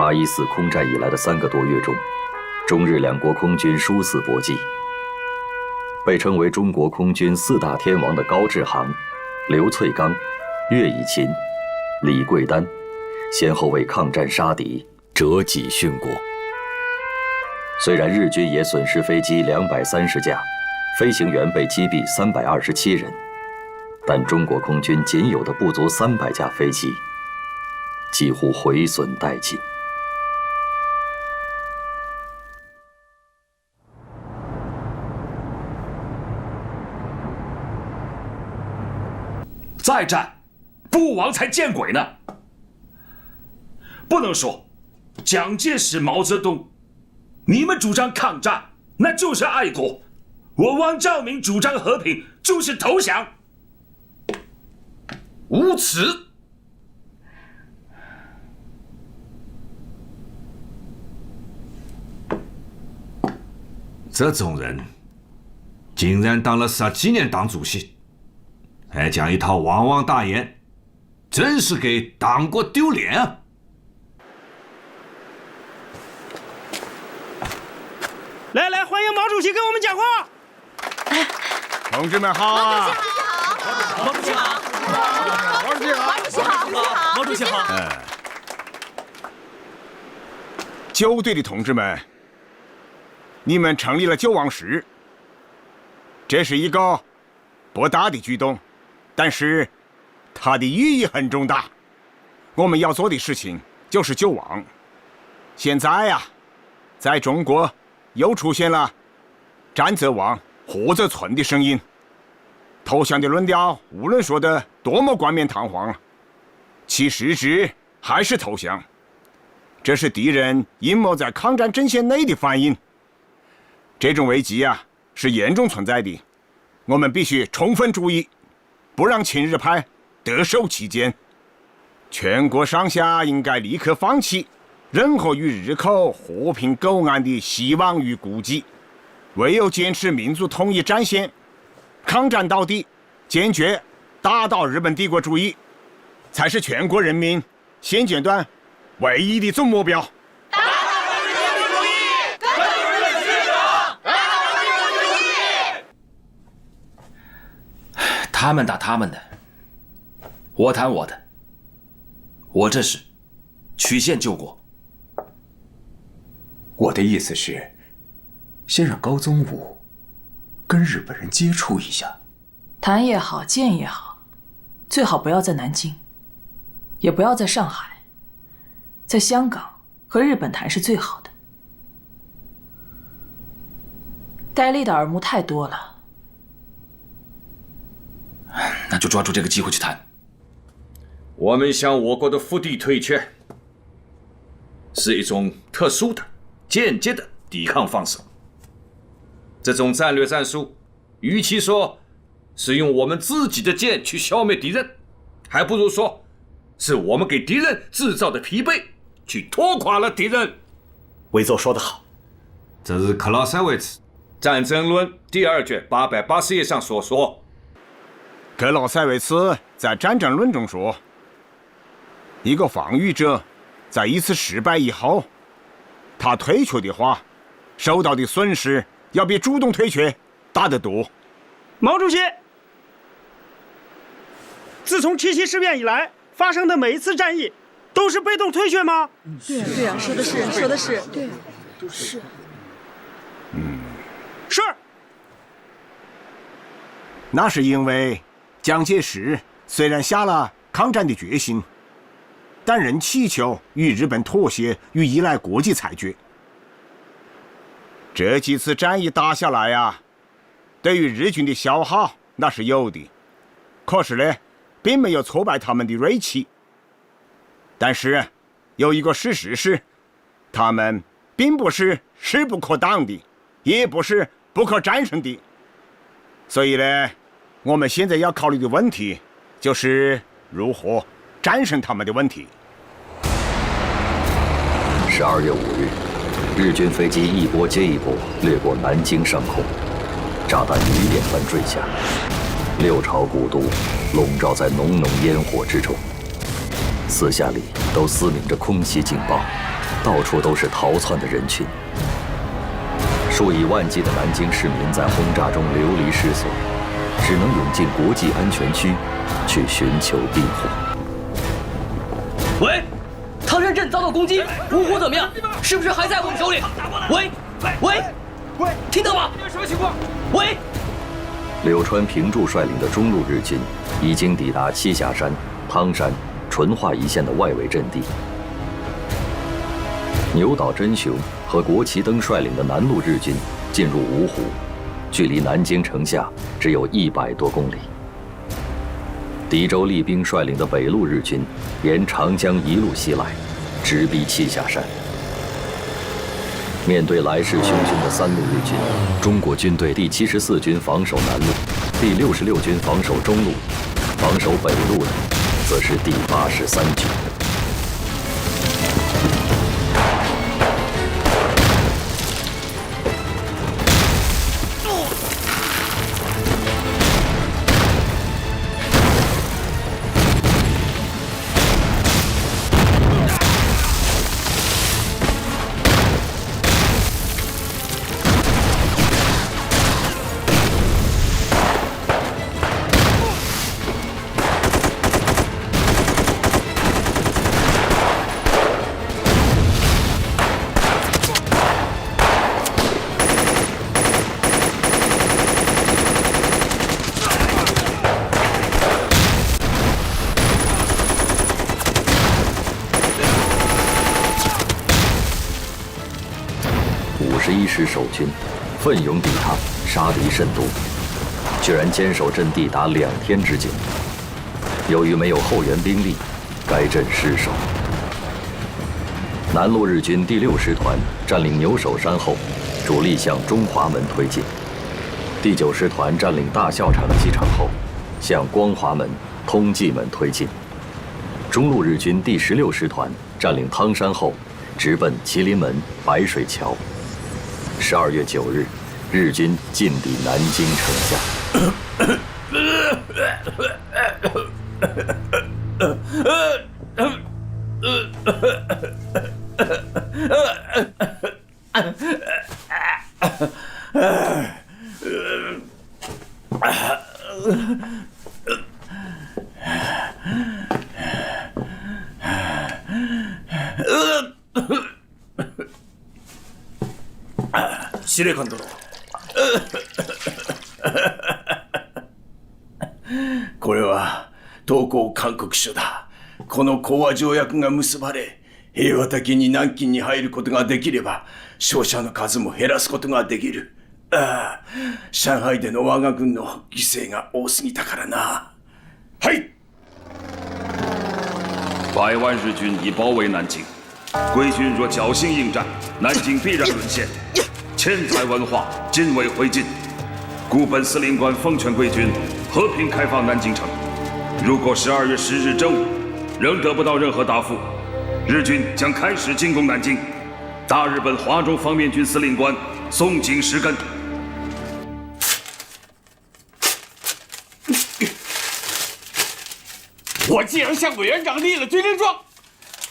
814空战以来的3个多月中，中日两国空军殊死搏击。被称为中国空军4大天王的高志航、刘粹刚、乐以琴、李桂丹，先后为抗战杀敌，折戟殉国。虽然日军也损失飞机230架，飞行员被击毙327人，但中国空军仅有的不足300架飞机，几乎毁损殆尽。再战，不亡才见鬼呢！不能说蒋介石、毛泽东，你们主张抗战，那就是爱国；我汪兆铭主张和平，就是投降。无耻！这种人，竟然当了10几年党主席，还讲一套汪汪大言，真是给党国丢脸啊！来，欢迎毛主席跟我们讲话。同志们好啊！毛主席好！毛主席好！毛主席好！毛主席好！9队的同志们，你们成立了救亡师，这是一个不大的举动，但是它的意义很重大。我们要做的事情就是救亡。现在呀，在中国又出现了战则亡，祸则存的声音。投降的论调无论说的多么冠冕堂皇，其实质还是投降。这是敌人阴谋在抗战阵线内的反应。这种危机啊，是严重存在的，我们必须充分注意，不让亲日派得手其间。全国上下应该立刻放弃任何与日寇和平苟安的希望与估计，唯有坚持民族统一战线，抗战到底，坚决打倒日本帝国主义，才是全国人民现阶段唯一的总目标。打倒日本帝国主义！打倒日本军阀！打倒日本帝国主义！他们打他们的，我谈我的。我这是曲线救国。我的意思是，先让高宗武跟日本人接触一下。谈也好，见也好，最好不要在南京，也不要在上海，在香港和日本谈是最好的。该立的耳目太多了，那就抓住这个机会去谈。我们向我国的腹地退却，是一种特殊的、间接的抵抗方式。这种战略战术，与其说是用我们自己的剑去消灭敌人，还不如说是我们给敌人制造的疲惫去拖垮了敌人。韦奏说得好，这是克劳塞维茨《战争论》第2卷880页上所说。克劳塞维茨在《战争论》中说，一个防御者在一次失败以后，他退却的话，受到的损失要比主动退却大得多。毛主席，自从七七事变以来发生的每一次战役，都是被动退却吗？对啊，说的是，对，是。是。那是因为蒋介石虽然下了抗战的决心，但仍祈求与日本妥协与依赖国际裁决。这几次战役打下来啊，对于日军的消耗那是有的，可是呢，并没有挫败他们的锐气。但是有一个事实是，他们并不是势不可挡的，也不是不可战胜的。所以呢，我们现在要考虑的问题就是如何战胜他们的问题。12月5日，日军飞机一波接一波掠过南京上空，炸弹雨点般坠下，六朝古都笼罩在浓浓烟火之中，四下里都嘶鸣着空袭警报，到处都是逃窜的人群。数以万计的南京市民在轰炸中流离失所，只能涌进国际安全区去寻求庇护。喂，唐山镇遭到攻击，芜湖怎么样？是不是还在我们手里？喂，听到吗？什么情况？喂。柳川平助率领的中路日军已经抵达栖霞山、汤山、淳化一线的外围阵地。牛岛真雄和国旗登率领的南路日军进入芜湖，距离南京城下只有100多公里。狄州立兵率领的北路日军沿长江一路西来，直逼栖霞山。面对来势汹汹的3路日军，中国军队第74军防守南路，第66军防守中路，防守北路的则是第83军。51师守军奋勇抵抗，杀敌甚多，居然坚守阵地达2天之久。由于没有后援兵力，该阵失守。南路日军第6师团占领牛首山后，主力向中华门推进；第9师团占领大校场机场后，向光华门、通济门推进。中路日军第16师团占领汤山后，直奔麒麟门、白水桥。12月9日，日军进抵南京城下。司令官殿。これは投降勧告書だ。この講和条約が結ばれ、平和的に南京に入ることができれば、傷者の数も減らすことができる。ああ、上海での我が軍の犠牲が多すぎたからな。はい！100万日军已包围南京，贵军若侥幸应战，南京必然沦陷，钱财文化尽为灰烬。故本司令官奉劝贵军和平开放南京城。如果12月10日正午仍得不到任何答复，日军将开始进攻南京。大日本华中方面军司令官松井石根。我既然向委员长立了军令状，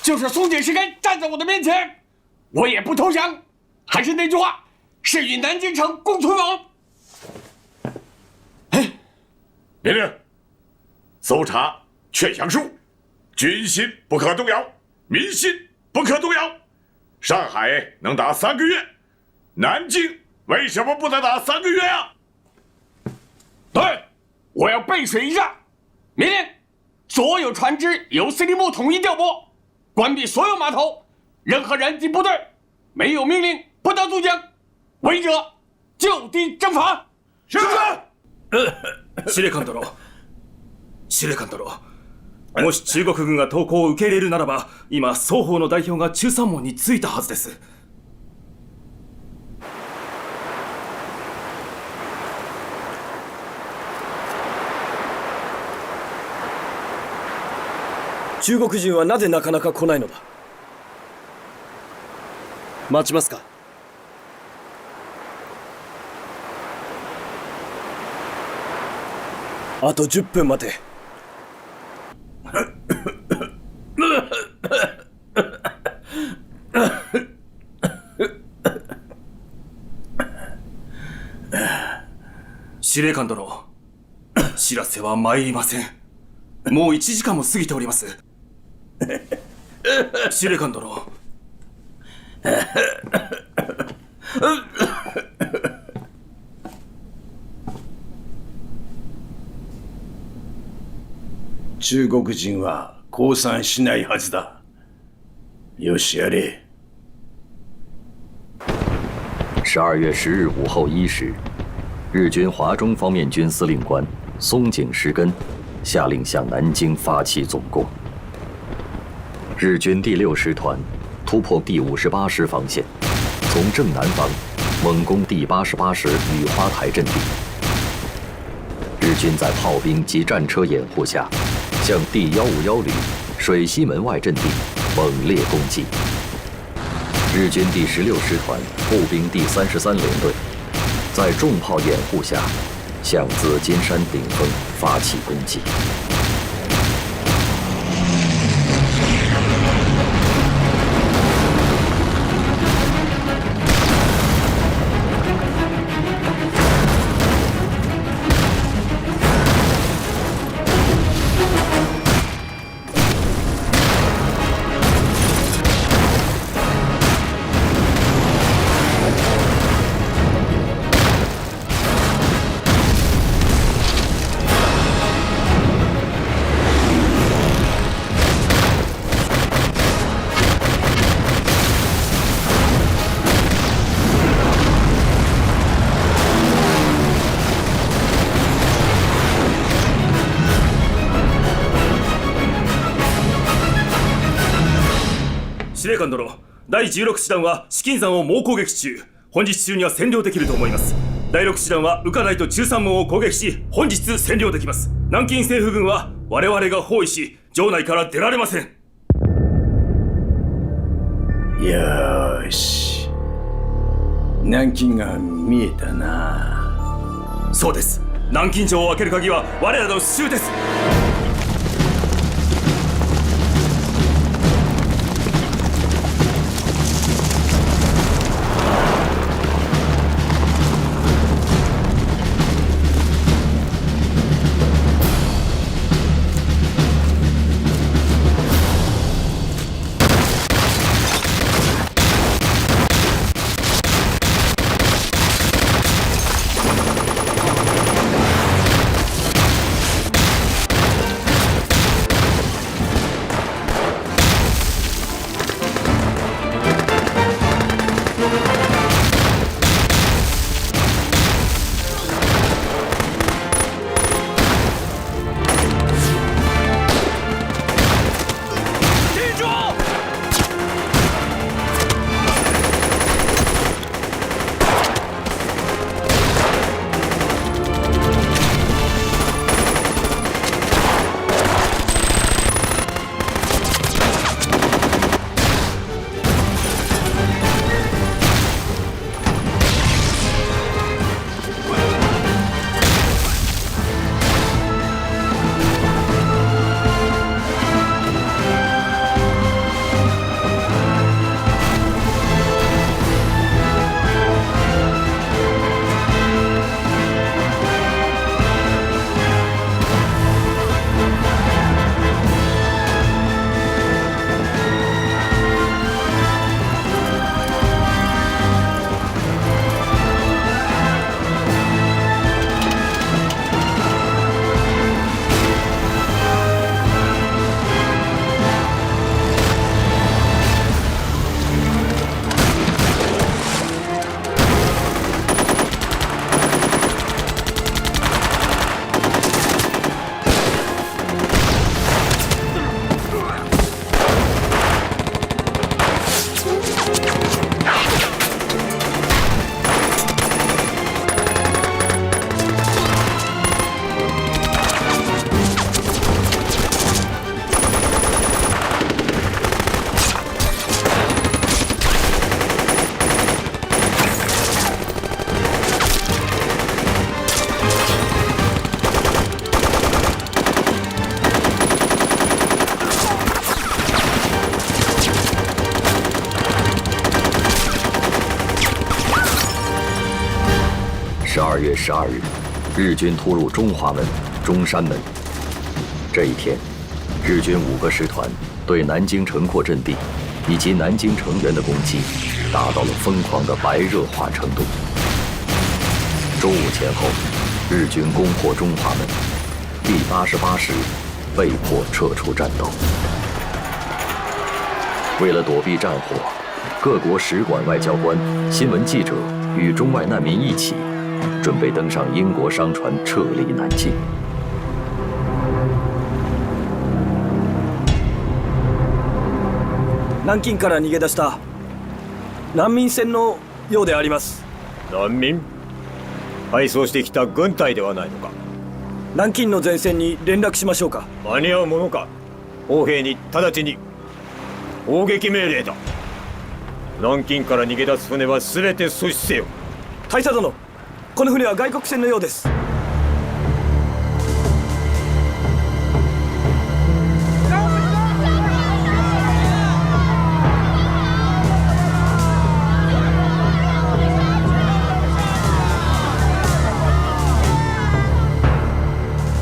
就是松井石根站在我的面前，我也不投降。还是那句话，是与南京城共存亡。命令：搜查劝降书，军心不可动摇，民心不可动摇。上海能打3个月，南京为什么不能打3个月啊？对，我要背水一战。命令：所有船只由司令部统一调拨，关闭所有码头，任何人及部队没有命令不得渡江，违者就地正法。是。司令官殿、司令官殿、もし中国軍が投降を受け入れるならば、今双方の代表が中山門に着いたはずです。中国人はなぜなかなか来ないのだ。待ちますか。あと10分待て。司令官殿、知らせは参りません。もう1時間も過ぎております。司令官殿。中国人は降参しないはずだ。よしやれ。12月10日午后1时，日军华中方面军司令官松井石根下令向南京发起总攻。日军第6师团突破第58师防线，从正南方猛攻第88师雨花台阵地。日军在炮兵及战车掩护下，向第151旅水西门外阵地猛烈攻击。日军第16师团步兵第33联队在重炮掩护下，向紫金山顶峰发起攻击。司令官殿、第16師団は紫金山を猛攻撃中。本日中には占領できると思います。第6師団は宇海台と中山門を攻撃し、本日占領できます。南京政府軍は我々が包囲し、城内から出られません。よーし、南京が見えたな。そうです。南京城を開ける鍵は我らの手中です。12月12日，日军突入中华门、中山门。这一天，日军5个师团对南京城廓阵地以及南京城垣的攻击达到了疯狂的白热化程度。中午前后，日军攻破中华门，第88师被迫撤出战斗。为了躲避战火，各国使馆外交官、新闻记者与中外难民一起，准备登上英国商船撤离南京。南京から逃げ出した難民船のようであります。難民？敗走してきた軍隊ではないのか。南京の前線に連絡しましょうか。間に合うものか。砲兵に直ちに砲撃命令だ。南京から逃げ出す船は全て阻止せよ。大佐殿、この船は外国船のようです。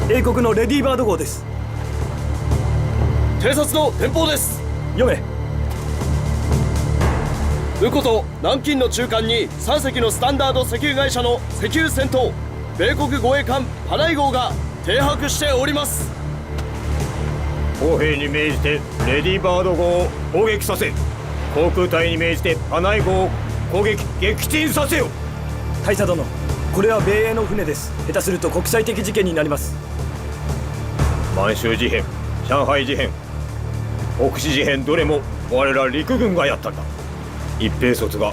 英国のレディーバード号です。偵察の電報です。読め。ウコと南京の中間に3隻のスタンダード石油会社の石油戦闘米国護衛艦パナイ号が停泊しております。砲兵に命じてレディーバード号を攻撃させ、航空隊に命じてパナイ号を攻撃撃沈させよ。大佐殿、これは米英の船です。下手すると国際的事件になります。満州事変、上海事変、北市事変、どれも我ら陸軍がやったんだ。一兵卒が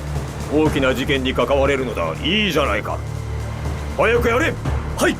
大きな事件に関われるのだ。いいじゃないか。早くやれ。はい。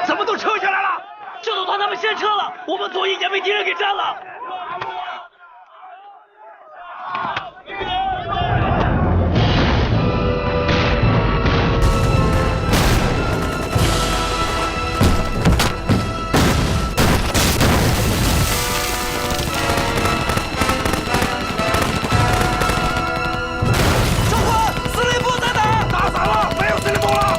怎么都撤下来了？这艘船他们先撤了，我们左翼也被敌人给占了。长官，司令部在哪？打散了，没有司令部了。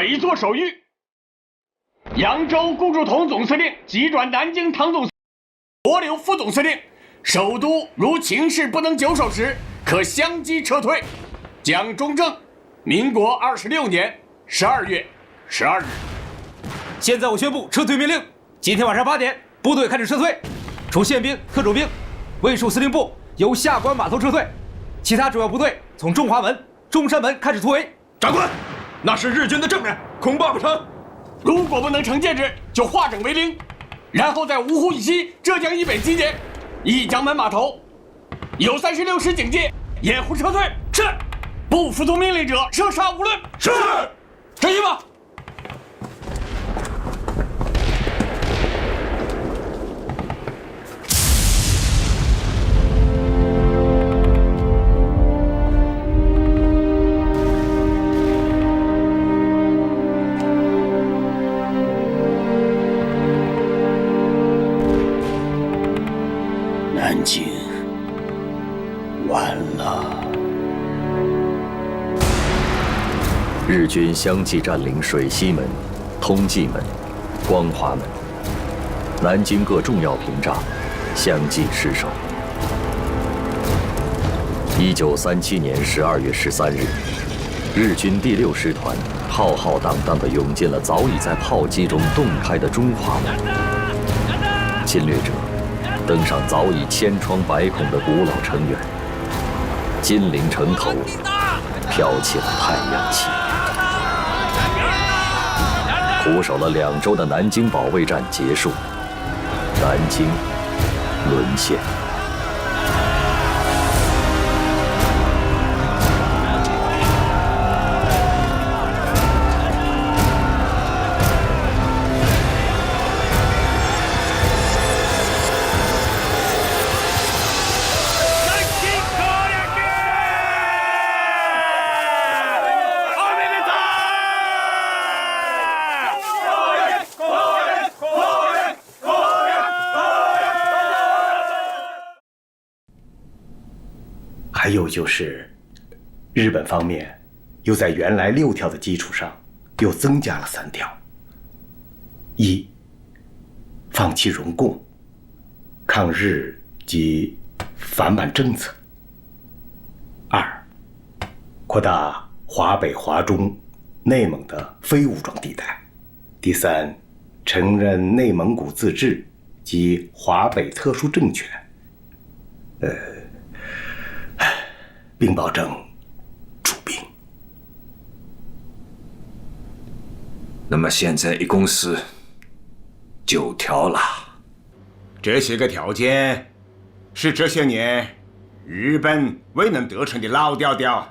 委座手谕：扬州顾祝同总司令急转南京唐总司令，罗留副总司令，首都如情势不能久守时，可相机撤退。蒋中正，民国26年12月12日。现在我宣布撤退命令：今天晚上8点，部队开始撤退，除宪兵、特种兵，卫戍司令部由下关码头撤退，其他主要部队从中华门、中山门开始突围。长官，那是日军的正面，恐怕不成。如果不能成建制，就化整为零，然后在芜湖以西、浙江以北集结，一江门码头有36师警戒，掩护撤退。是，不服从命令者射杀无论。是，陈一吧。南京完了。日军相继占领水西门、通济门、光华门，南京各重要屏障相继失守。1937年12月13日，日军第6师团浩浩荡荡地涌进了早已在炮击中洞开的中华门，侵略者登上早已千疮百孔的古老城垣，金陵城头飘起了太阳旗。苦守了2周的南京保卫战结束，南京沦陷。还有就是，日本方面又在原来6条的基础上，又增加了3条：一、放弃容共、抗日及反满政策；二、扩大华北、华中、内蒙的非武装地带；第三，承认内蒙古自治及华北特殊政权。并保证出兵。那么现在一共是9条了。这些个条件是这些年日本未能得逞的老调调。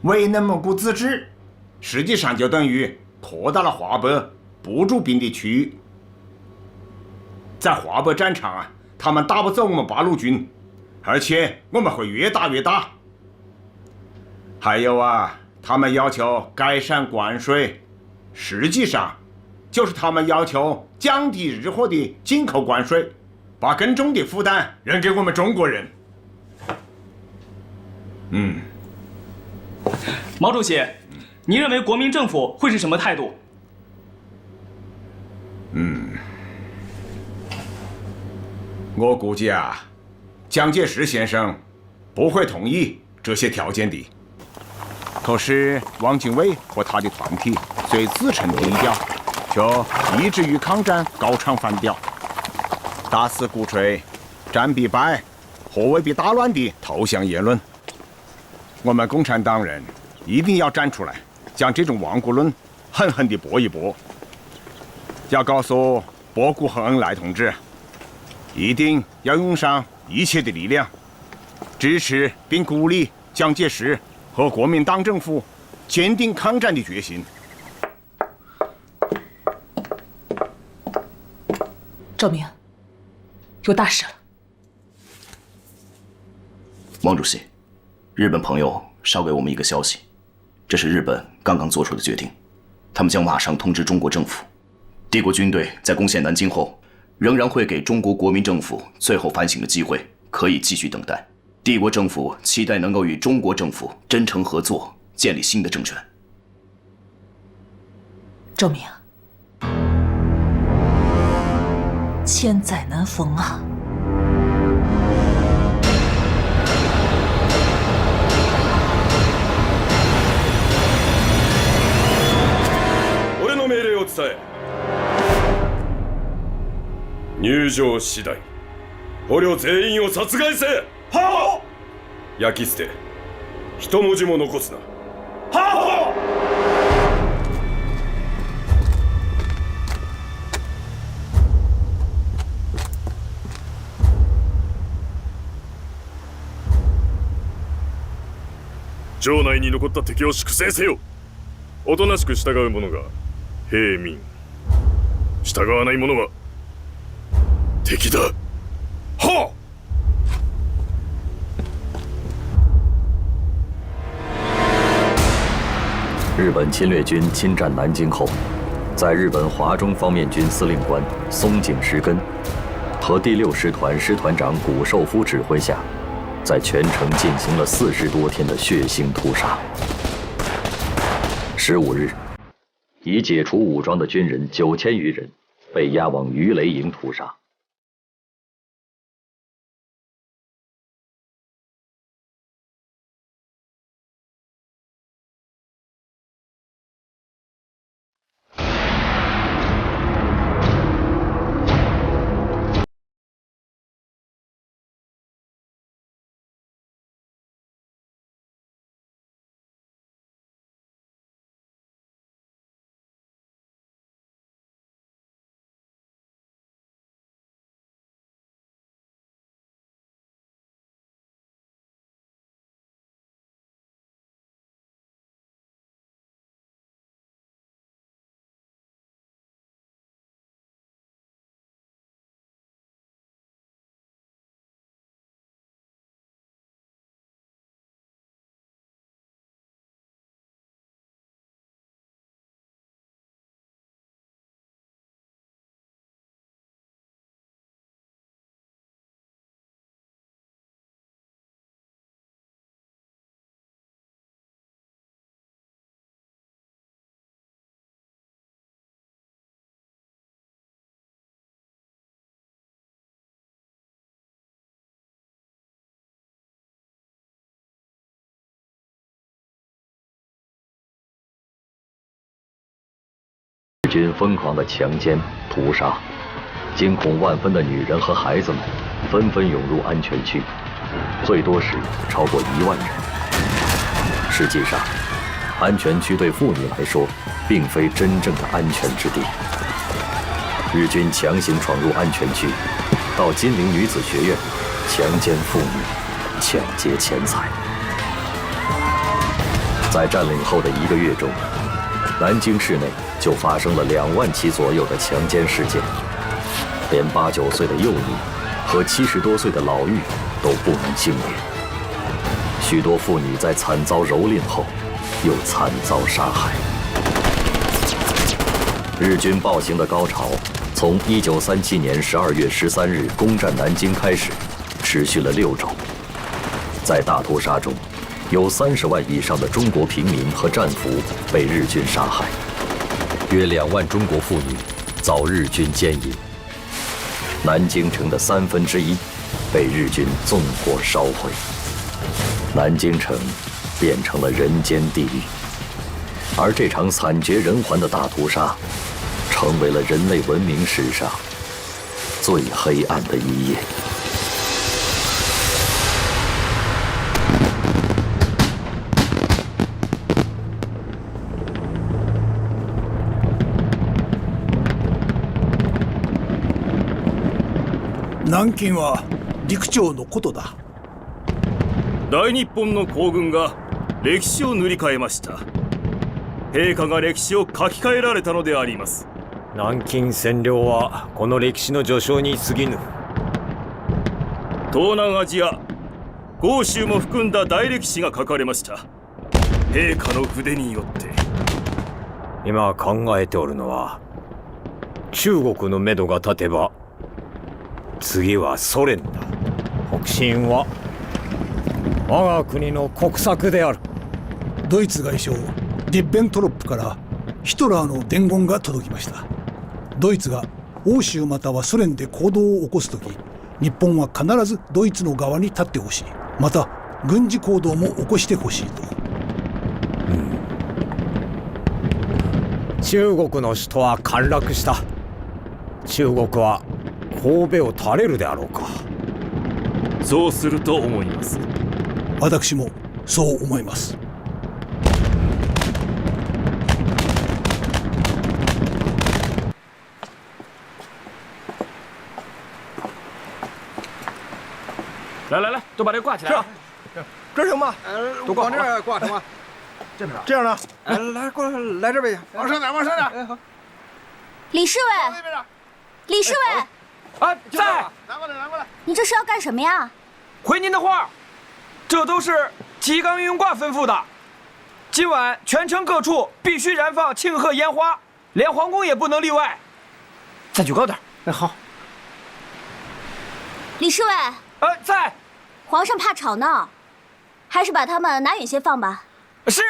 为内蒙古自治，实际上就等于扩大了华北不驻兵的区域。在华北战场啊，他们打不走我们八路军，而且我们会越打越大。还有啊，他们要求改善关税，实际上就是他们要求降低日货的进口关税，把更重的负担扔给我们中国人。毛主席，您认为国民政府会是什么态度？我估计啊，蒋介石先生不会同意这些条件的。可是汪精卫和他的团体虽自称低调，却一直与抗战高唱反调，大肆鼓吹战必败、和未必大乱的投降言论。我们共产党人一定要站出来，将这种顽固论狠狠地驳一驳。要告诉博古和恩来同志，一定要用上一切的力量，支持并鼓励蒋介石和国民党政府坚定抗战的决心。赵明，有大事了。汪主席，日本朋友捎给我们一个消息，这是日本刚刚做出的决定，他们将马上通知中国政府，帝国军队在攻陷南京后，仍然会给中国国民政府最后反省的机会，可以继续等待。帝国政府期待能够与中国政府真诚合作，建立新的政权。周明，千载难逢啊！俺の命令を伝え。入場次第捕虜全員を殺害せ。はっ。焼き捨て、一文字も残すな。はっ。城内に残った敵を粛清せよ。おとなしく従う者が平民、従わない者は敵だ。はっ。日本侵略军侵占南京后，在日本华中方面军司令官松井石根和第6师团师团长谷寿夫指挥下，在全城进行了40多天的血腥屠杀。15日，已解除武装的军人9000余人被押往鱼雷营屠杀。日军疯狂的强奸、屠杀，惊恐万分的女人和孩子们纷纷涌入安全区，最多时超过1万人。实际上，安全区对妇女来说，并非真正的安全之地。日军强行闯入安全区，到金陵女子学院，强奸妇女，抢劫钱财。在占领后的1个月中，南京市内就发生了2万起左右的强奸事件，连8、9岁的幼女和70多岁的老妪都不能幸免。许多妇女在惨遭蹂躏后，又惨遭杀害。日军暴行的高潮从1937年12月13日攻占南京开始，持续了6周。在大屠杀中，有30万以上的中国平民和战俘被日军杀害，约2万中国妇女遭日军奸淫，南京城的1/3被日军纵火烧毁，南京城变成了人间地狱。而这场惨绝人寰的大屠杀，成为了人类文明史上最黑暗的一页。南京は陸長のことだ。大日本の皇軍が歴史を塗り替えました。陛下が歴史を書き換えられたのであります。南京占領はこの歴史の序章に過ぎぬ。東南アジア、豪州も含んだ大歴史が書かれました。陛下の筆によって。今考えておるのは、中国のめどが立てば次はソ連だ。北進は我が国の国策である。ドイツ外相リッベントロップからヒトラーの伝言が届きました。ドイツが欧州またはソ連で行動を起こすとき、日本は必ずドイツの側に立ってほしい。また軍事行動も起こしてほしいと。中国の首都は陥落した。中国は神戸を垂れるであろうか。そうすると思います。私もそう思います。来来来，都把这个挂起来啊！这行吗？都挂往这儿挂成吗？这样呢？来，过来，来这边去，往上点，往上点。哎，好。李侍卫，李侍卫，啊，在。拿过来，拿过来。你这是要干什么呀？回您的话，这都是吉冈运用挂吩咐的。今晚全城各处必须燃放庆贺烟花，连皇宫也不能例外。再举高点。哎，好。李侍卫。在。皇上怕吵闹，还是把他们拿远些放吧。是。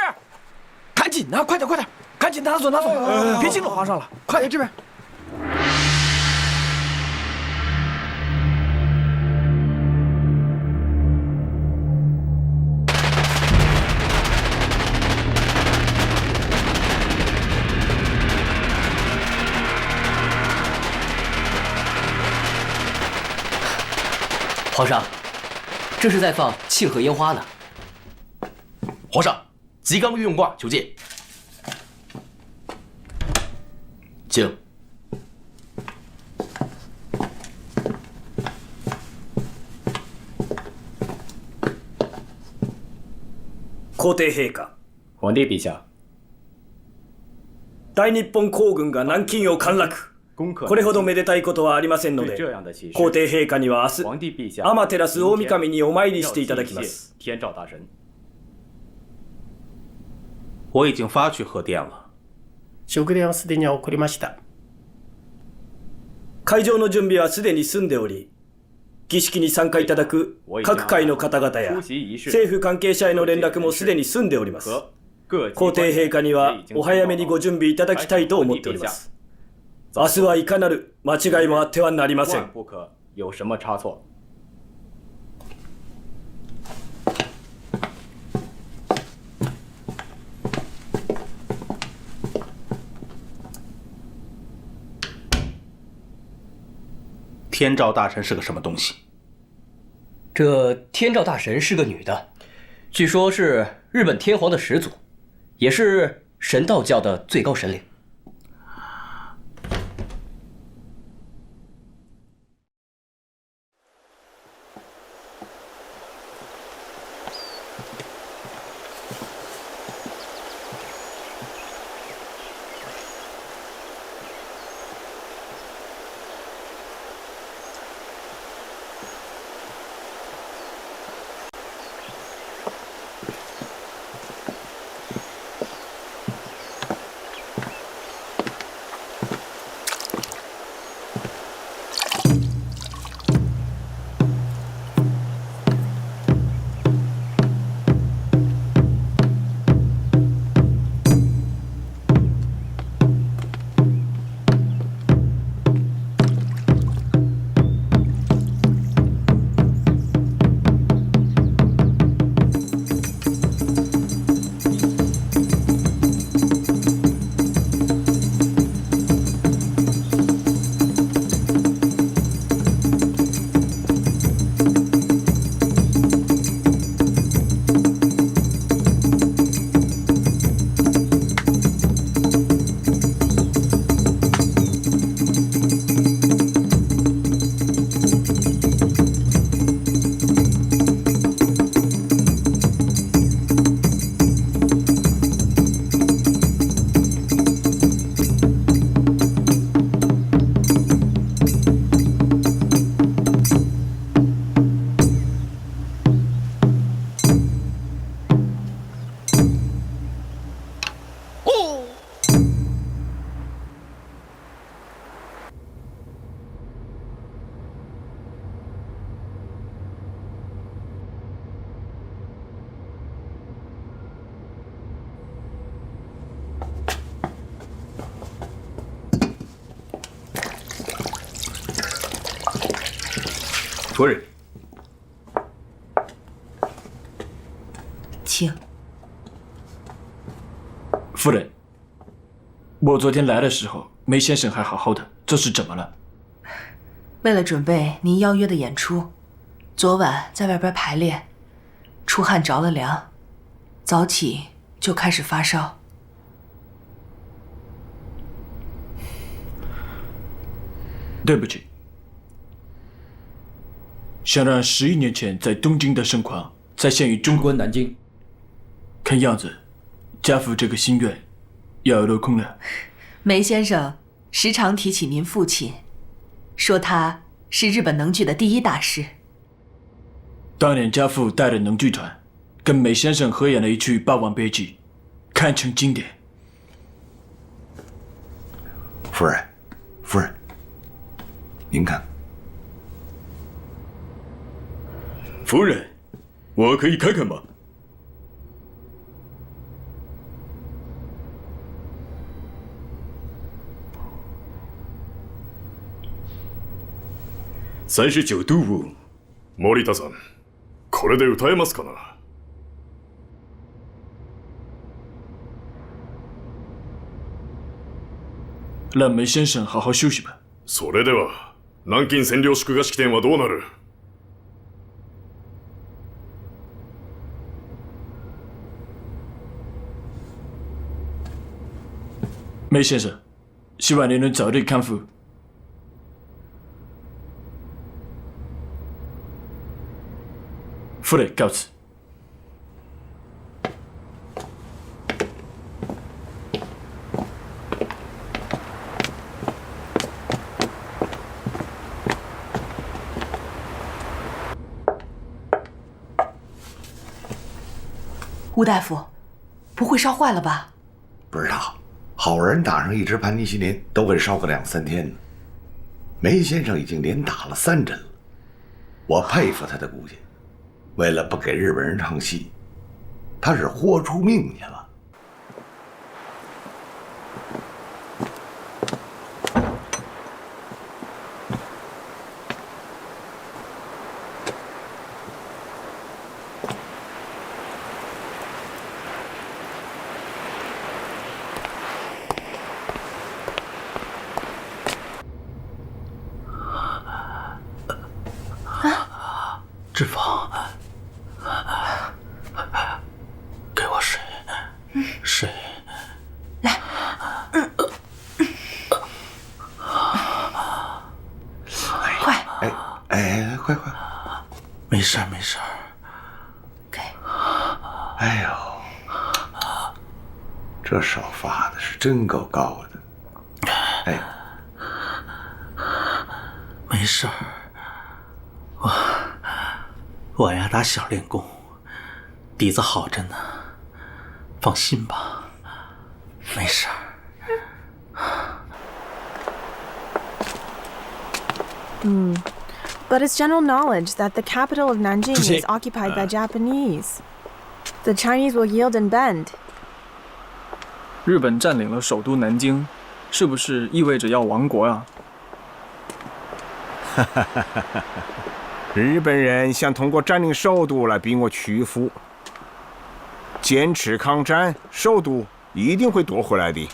赶紧的，快点，快点，赶紧拿走，拿走，别惊着皇上了。快点，这边。皇上，这是在放庆贺烟花呢。皇上，吉冈运用挂求见。请。皇帝陛下。皇帝陛下。大日本皇軍が南京を陥落。これほどめでたいことはありませんので、皇帝陛下には明日、天照大神にお参りしていただきます。我已经发去贺电了。祝電はすでに送りました。会場の準備はすでに済んでおり、儀式に参加いただく各界の方々や政府関係者への連絡もすでに済んでおります。皇帝陛下にはお早めにご準備いただきたいと思っております。明日はいかなる間違いもあってはなりません。不可有什么差错。天照大神是个什么东西？这天照大神是个女的，据说是日本天皇的始祖，也是神道教的最高神灵。夫人，请。夫人，我昨天来的时候，梅先生还好好的，这是怎么了？为了准备您邀约的演出，昨晚在外边排练，出汗着了凉，早起就开始发烧。对不起，想让11年前在东京的盛况再现于中国南京，看样子，家父这个心愿要落空了。梅先生时常提起您父亲，说他是日本能剧的第一大师。当年家父带着能剧团，跟梅先生合演了一曲《霸王别姬》，堪称经典。夫人，夫人，您看。夫人，我可以看看吗？39度5。森田さん、これで歌えますかな？让梅先生好好休息吧。それでは、南京占領祝賀式典はどうなる？梅先生，希望您能早日康复。夫人告辞。吴大夫，不会烧坏了吧？不知道，好人打上一支盘尼西林都会烧个2、3天呢。梅先生已经连打了3针了，我佩服他的骨气。为了不给日本人唱戏，他是豁出命去了。志芳，给我水，水，来，快，快，没事没事。给，哎呦，这手发的是真够高的，哎，没事儿。我呀打小练功，底子好着呢，放心吧，没事儿。But it's general knowledge that the capital of Nanjing is occupied by Japanese. The Chinese will yield and bend. 日本占领了首都南京，是不是意味着要亡国啊？日本人想通过占领首都来逼我屈服，坚持抗战，首都一定会夺回来的。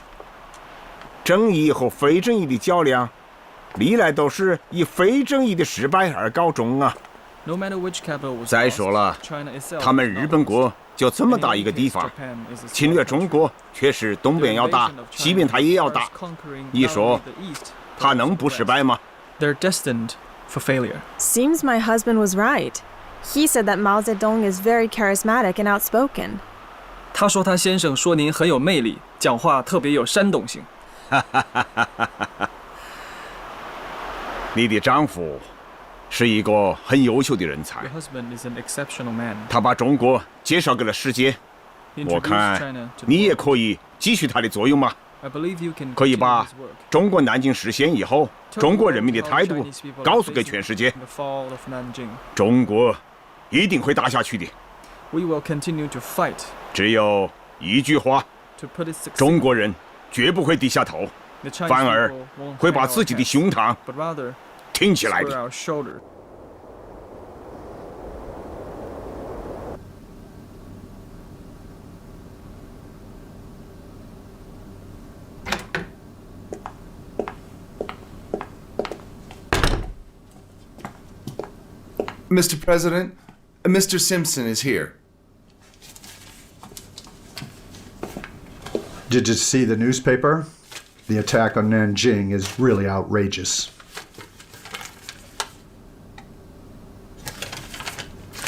正义和非正义的较量，历来都是以非正义的失败而告终啊。再说了，他们日本国就这么大一个地方，侵略中国却是东边要打，西边他也要打。你说他能不失败吗？ They're destined for failure. Seems my husband was right. He said that Mao Zedong is very charismatic and outspoken. 他说他先生说您很有魅力，讲话特别有煽动性。你的丈夫是一个很优秀的人才， Your husband is an exceptional man. 他把中国介绍给了世界。我看你也可以继续他的作用嘛。 I believe you can 可以把中国南京实现以后中国人民的态度告诉给全世界。中国一定会打下去的。 We will continue to fight. 只有一句话，中国人绝不会低下头，反而会把自己的胸膛挺起来的。Mr. President, Mr. Simpson is here. Did you see the newspaper? The attack on Nanjing is really outrageous.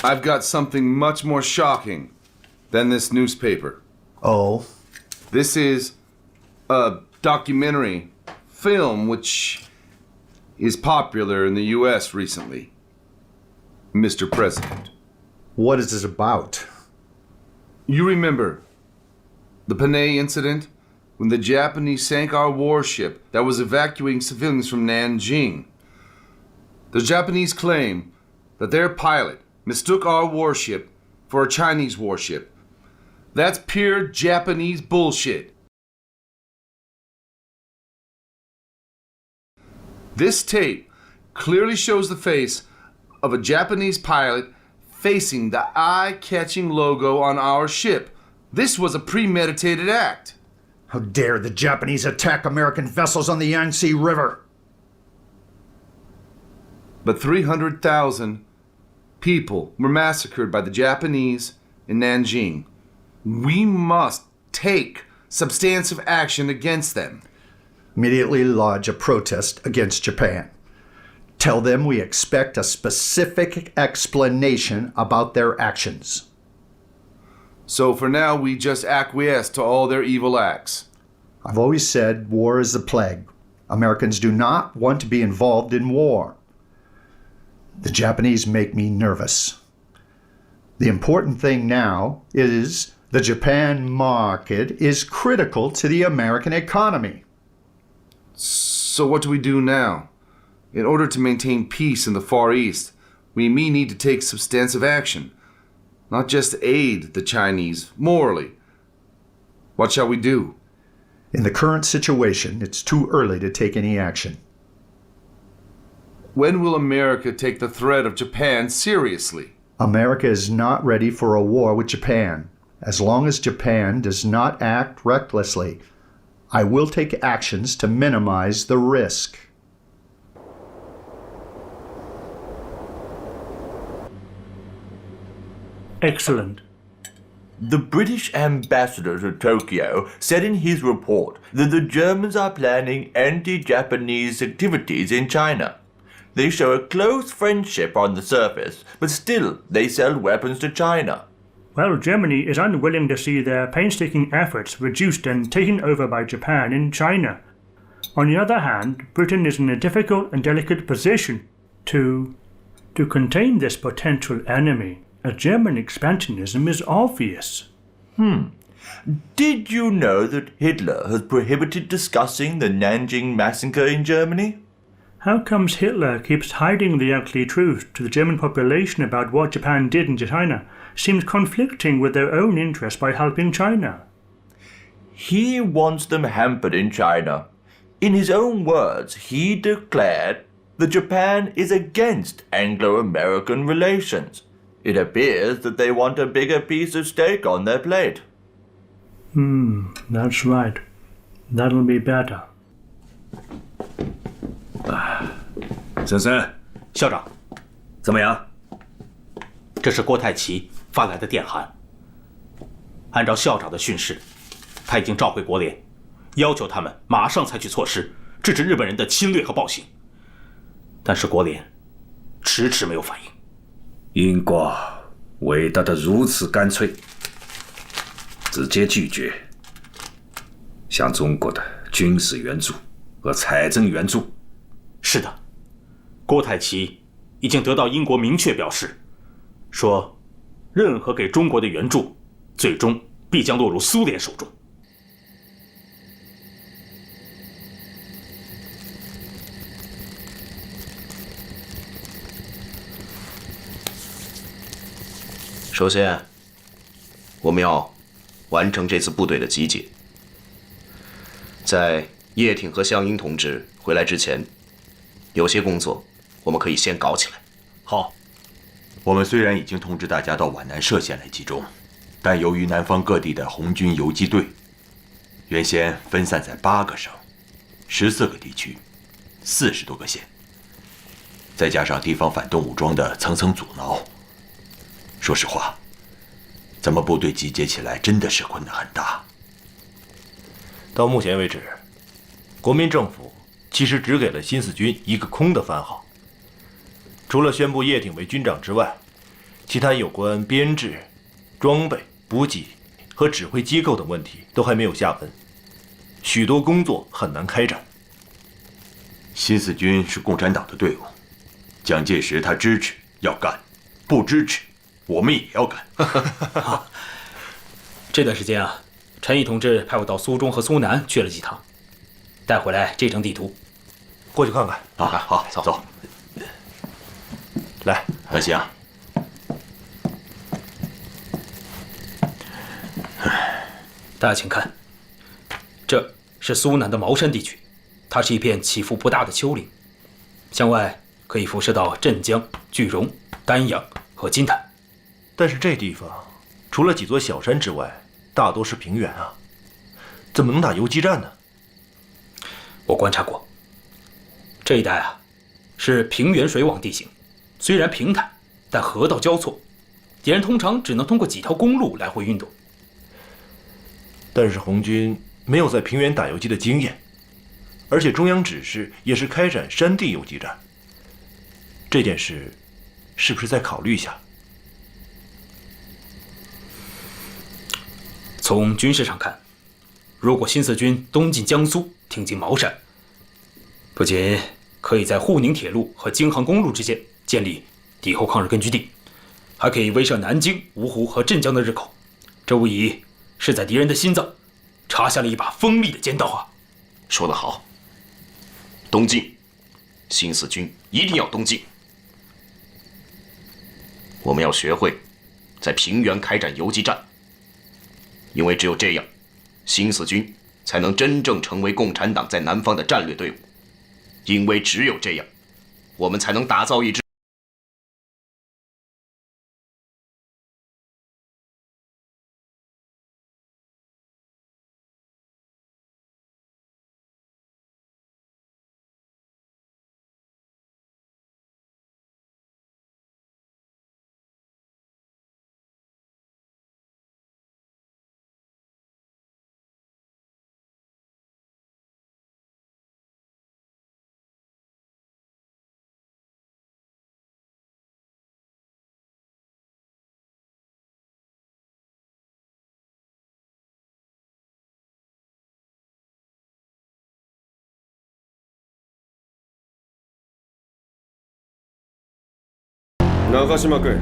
I've got something much more shocking than this newspaper. Oh? This is a documentary film which is popular in the U.S. recently, Mr. President. What is it about? You remember the Panay incident? When the Japanese sank our warship that was evacuating civilians from Nanjing. The Japanese claim that their pilot mistook our warship for a Chinese warship. That's pure Japanese bullshit. This tape clearly shows the face of a Japanese pilot facing the eye-catching logo on our ship. This was a premeditated act. How dare the Japanese attack American vessels on the Yangtze River? But 300,000 people were massacred by the Japanese in Nanjing. We must take substantive action against them. Immediately lodge a protest against Japan. Tell them we expect a specific explanation about their actions. So for now, we just acquiesce to all their evil acts. I've always said war is a plague. Americans do not want to be involved in war. The Japanese make me nervous. The important thing now is the Japan market is critical to the American economy. So what do we do now? In order to maintain peace in the Far East, we may need to take substantive action. Not just aid the Chinese morally. What shall we do? In the current situation, it's too early to take any action. When will America take the threat of Japan seriously? America is not ready for a war with Japan. As long as Japan does not act recklessly, I will take actions to minimize the risk. Excellent. The British ambassador to Tokyo said in his report that the Germans are planning anti-Japanese activities in China. They show a close friendship on the surface, but still they sell weapons to China. Well, Germany is unwilling to see their painstaking efforts reduced and taken over by Japan in China. On the other hand, Britain is in a difficult and delicate position to contain this potential enemy. A German expansionism is obvious. Did you know that Hitler has prohibited discussing the Nanjing massacre in Germany? How comes Hitler keeps hiding the ugly truth to the German population about what Japan did in China? Seems conflicting with their own interests by helping China. He wants them hampered in China. In his own words, he declared that Japan is against Anglo-American relations. It appears that they want a bigger piece of steak on their plate. That's right. That'll be better. 森森，校长，怎么样？这是郭太奇发来的电函。按照校长的训示，他已经召回国联，要求他们马上采取措施，制止日本人的侵略和暴行。但是国联迟迟没有反应。英国回答得如此干脆，直接拒绝向中国的军事援助和财政援助。是的，郭太奇已经得到英国明确表示，说任何给中国的援助，最终必将落入苏联手中。首先，我们要完成这次部队的集结。在叶挺和项英同志回来之前，有些工作我们可以先搞起来。好，我们虽然已经通知大家到皖南歙县来集中，但由于南方各地的红军游击队原先分散在8个省、14个地区、40多个县，再加上地方反动武装的层层阻挠，说实话，咱们部队集结起来真的是困难很大。到目前为止，国民政府其实只给了新四军一个空的番号，除了宣布叶挺为军长之外，其他有关编制、装备、补给和指挥机构等问题都还没有下文，许多工作很难开展。新四军是共产党的队伍，蒋介石他支持要干，不支持我们也要干。这段时间啊，陈毅同志派我到苏中和苏南去了几趟，带回来这张地图，过去看看。好，走。来，行。大家请看，这是苏南的茅山地区，它是一片起伏不大的丘陵，向外可以辐射到镇江、句容、丹阳和金坛。但是这地方除了几座小山之外，大多是平原啊，怎么能打游击战呢？我观察过，这一带啊是平原水网地形，虽然平坦，但河道交错，敌人通常只能通过几条公路来回运动。但是红军没有在平原打游击的经验，而且中央指示也是开展山地游击战，这件事是不是再考虑一下？从军事上看，如果新四军东进江苏，挺进茅山，不仅可以在沪宁铁路和京杭公路之间建立敌后抗日根据地，还可以威慑南京、芜湖和镇江的日寇，这无疑是在敌人的心脏插下了一把锋利的尖刀啊！说得好，东进，新四军一定要东进。我们要学会在平原开展游击战，因为只有这样，新四军才能真正成为共产党在南方的战略队伍。因为只有这样，我们才能打造一支長島君、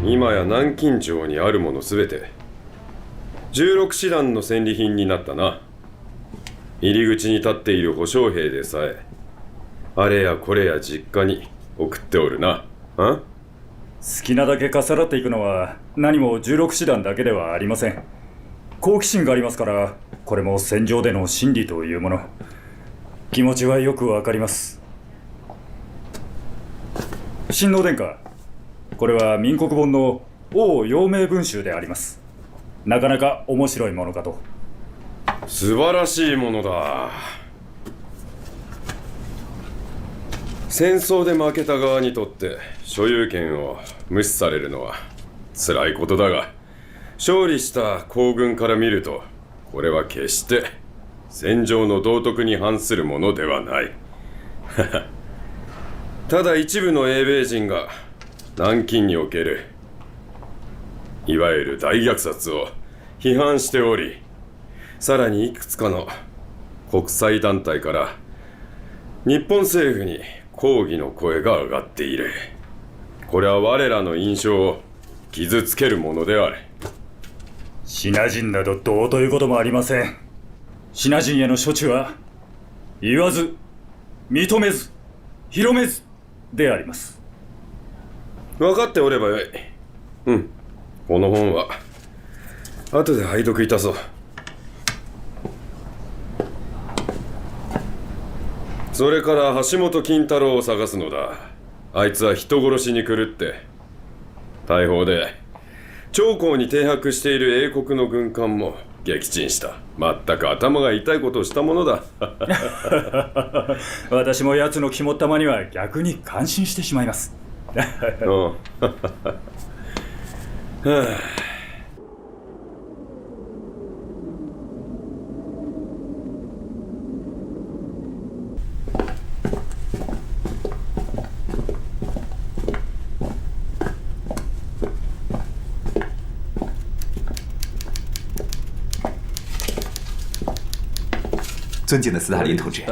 今や南京町にあるものすべて16師団の戦利品になったな。入り口に立っている保証兵でさえあれやこれや実家に送っておるな。好きなだけかさらっていくのは何も16師団だけではありません。好奇心がありますから、これも戦場での真理というもの。気持ちはよくわかります。親王殿下、これは民国本の王陽明文集であります。なかなか面白いものかと。素晴らしいものだ。戦争で負けた側にとって所有権を無視されるのは辛いことだが、勝利した皇軍から見るとこれは決して戦場の道徳に反するものではない。ただ一部の英米人が南京におけるいわゆる大虐殺を批判しており、さらにいくつかの国際団体から日本政府に抗議の声が上がっている。これは我らの印象を傷つけるものである。シナ人などどうということもありません。シナ人への処置は言わず、認めず、広めずであります。分かっておればよい。この本は後で拝読いたそう。それから橋本金太郎を探すのだ。あいつは人殺しに狂って大砲で長江に停泊している英国の軍艦も撃沈した。まったく頭が痛いことをしたものだ。私も奴の肝っ玉には逆に感心してしまいます。尊敬的斯大林同志，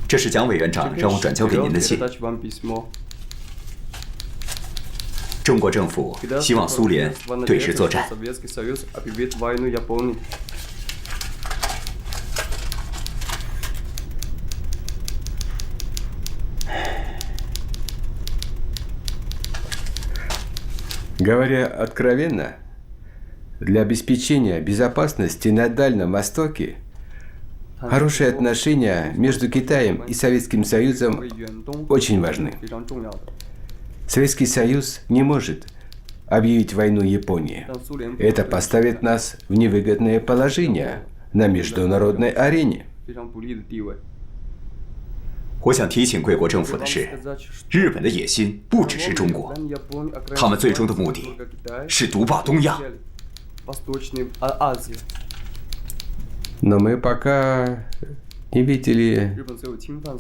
这是蒋委员长让我转交给您的信。中国政府希望苏联对日作战。Говоря откровенно, для обеспечения безопасности на Дальнем Востоке хорошие отношения между Китаем и Советским Союзом очень важны. Советский Союз не может объявить войну Японии. Это поставит нас в невыгодное положение на международной арене. 我想提醒贵国政府的是，日本的野心不只是中国，他们最终的目的是独霸东亚。 Но мы пока не видели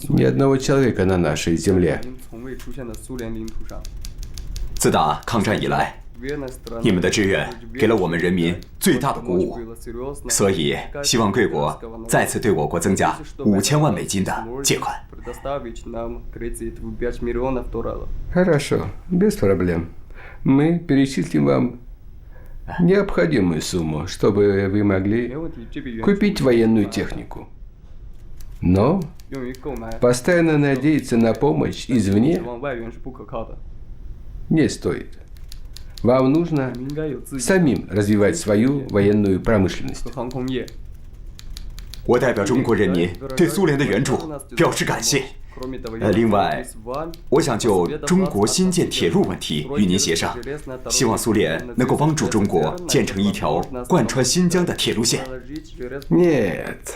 ни одного человека на нашей земле. 自打抗战以来，你们的志愿给了我们人民最大的鼓舞，所以希望贵国再次对我国增加5000万美金的借款。 Хорошо, без проблем. Мы перечислим вам необходимую сумму, чтобы вы могли купить военную технику. Но постоянно надеяться на помощь извне не стоит. Вам нужно самим развивать свою военную промышленность. 我代表中国人民对苏联的援助表示感谢。另外，我想就中国新建铁路问题与您协商，希望苏联能够帮助中国建成一条贯穿新疆的铁路线。Нет.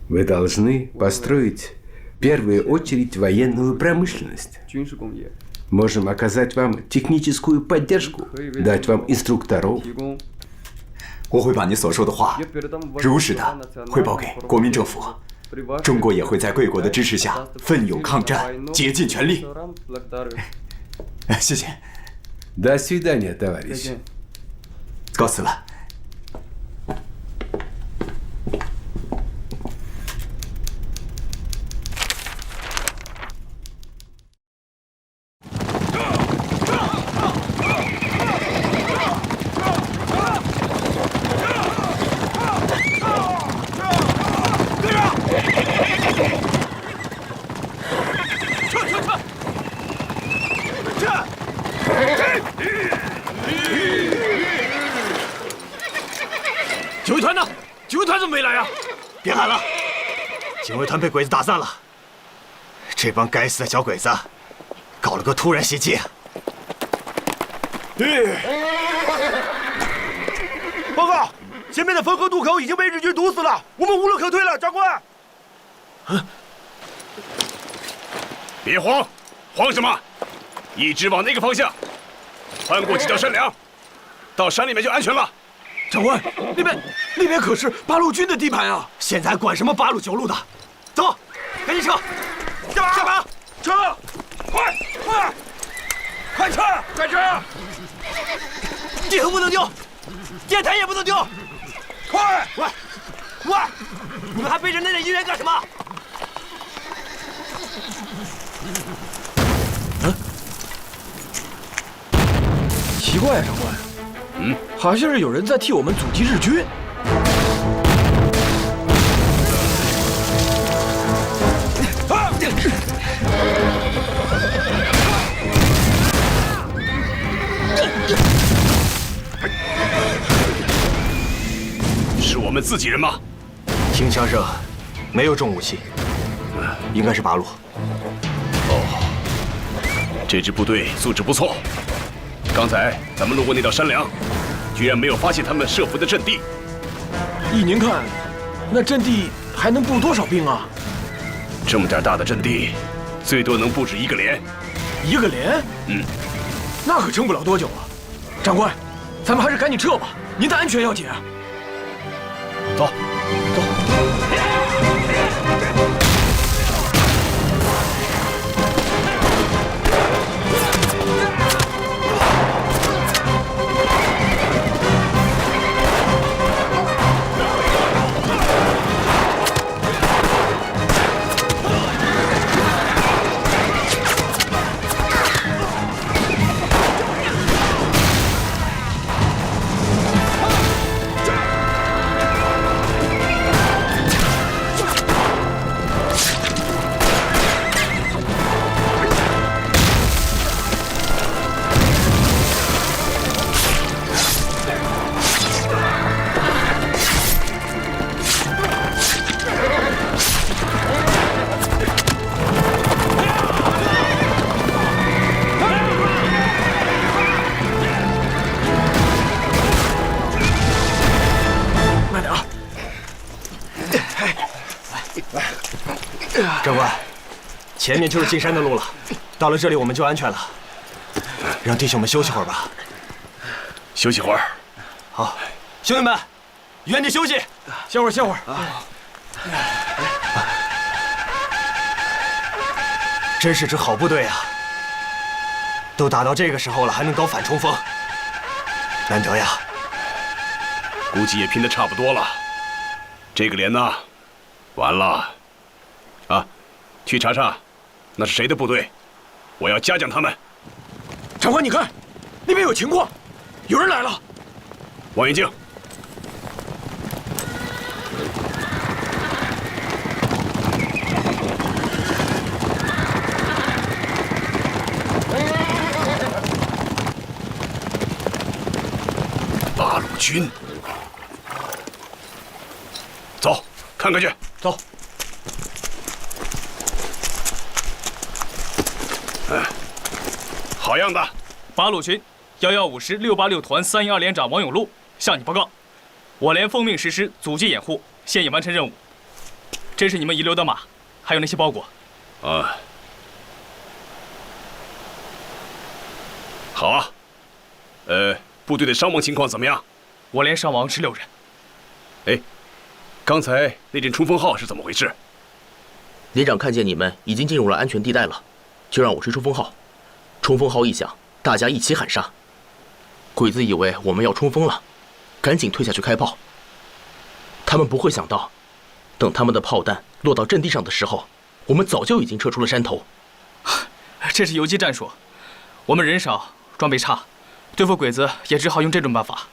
Вы должны построить в первую очередь военную промышленность. Можем оказать вам техническую поддержку, дать вам инструкторов. 我会把您所说的话如实的汇报给国民政府，中国也会在贵国的支持下奋勇抗战，竭尽全力。谢谢。До свидания, товарищ. 告辞了。 警卫团呢？警卫团怎么没来啊？别喊了，警卫团被鬼子打散了。这帮该死的小鬼子，搞了个突然袭击。报告，前面的汾河渡口已经被日军堵死了，我们无路可退了，长官。别慌，慌什么？一直往那个方向，翻过几条山梁，到山里面就安全了。 长官，那边可是八路军的地盘啊！现在管什么8路9路的？走，赶紧撤！下马！撤！快撤！快撤！地图不能丢，电台也不能丢！快！你们还背着那点银元干什么？奇怪啊，长官。 好像是有人在替我们阻击日军。是我们自己人吗？听枪声，没有重武器，应该是8路。哦，这支部队素质不错。刚才咱们路过那道山梁，居然没有发现他们设伏的阵地。依您看，那阵地还能布多少兵啊？这么点大的阵地，最多能布置1个连。1个连？嗯，那可撑不了多久啊！长官，咱们还是赶紧撤吧，您的安全要紧啊！走，走。长官，前面就是进山的路了，到了这里我们就安全了。让弟兄们休息会儿吧。休息会儿。好，兄弟们，原地休息，歇会儿，歇会儿。真是支好部队啊！都打到这个时候了，还能搞反冲锋，难得呀！估计也拼得差不多了。这个连呢，完了。啊，去查查，那是谁的部队？我要嘉奖他们。长官，你看，那边有情况，有人来了。望远镜。八路军。走，看看去。走。好样的！八路军115师686团312连长王永禄向你报告，我连奉命实施阻击掩护，现已完成任务。这是你们遗留的马，还有那些包裹。啊，好啊。部队的伤亡情况怎么样？我连伤亡16人。哎，刚才那阵冲锋号是怎么回事？连长看见你们已经进入了安全地带了，就让我吹冲锋号。冲锋号一响，大家一起喊杀。鬼子以为我们要冲锋了，赶紧退下去开炮。他们不会想到，等他们的炮弹落到阵地上的时候，我们早就已经撤出了山头。这是游击战术，我们人少，装备差，对付鬼子也只好用这种办法。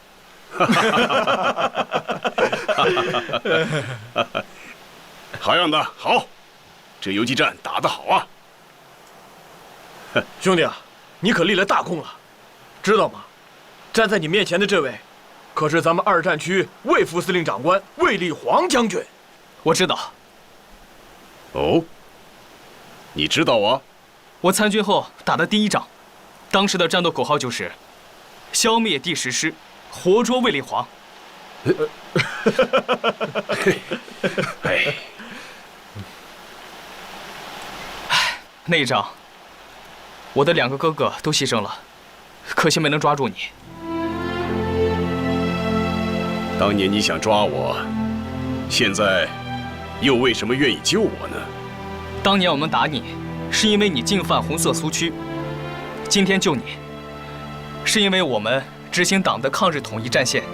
好样的，好，这游击战打得好啊！兄弟啊，你可立了大功了，知道吗？站在你面前的这位，可是咱们2战区魏副司令长官魏立煌将军。我知道。哦，你知道啊？我参军后打的第1仗，当时的战斗口号就是“消灭第10师，活捉魏立煌”。哎，那一仗，我的2个哥哥都牺牲了，可惜没能抓住你。当年你想抓我，现在又为什么愿意救我呢？当年我们打你，是因为你进犯红色苏区；今天救你，是因为我们执行党的抗日统一战线。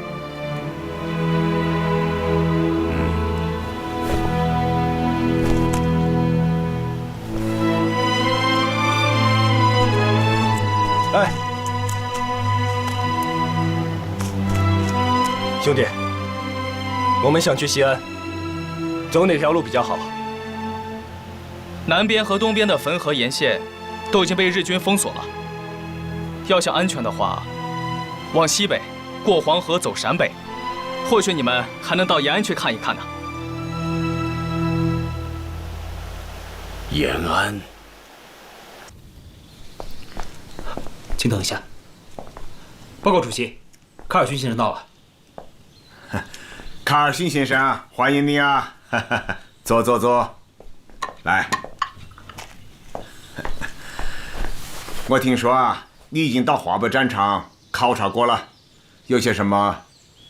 哎，兄弟，我们想去西安，走哪条路比较好？南边和东边的汾河沿线都已经被日军封锁了。要想安全的话，往西北，过黄河走陕北，或许你们还能到延安去看一看呢。延安。请等一下。报告主席，卡尔逊先生到了。卡尔逊先生，欢迎你啊！坐坐坐，来。我听说啊，你已经到华北战场考察过了，有些什么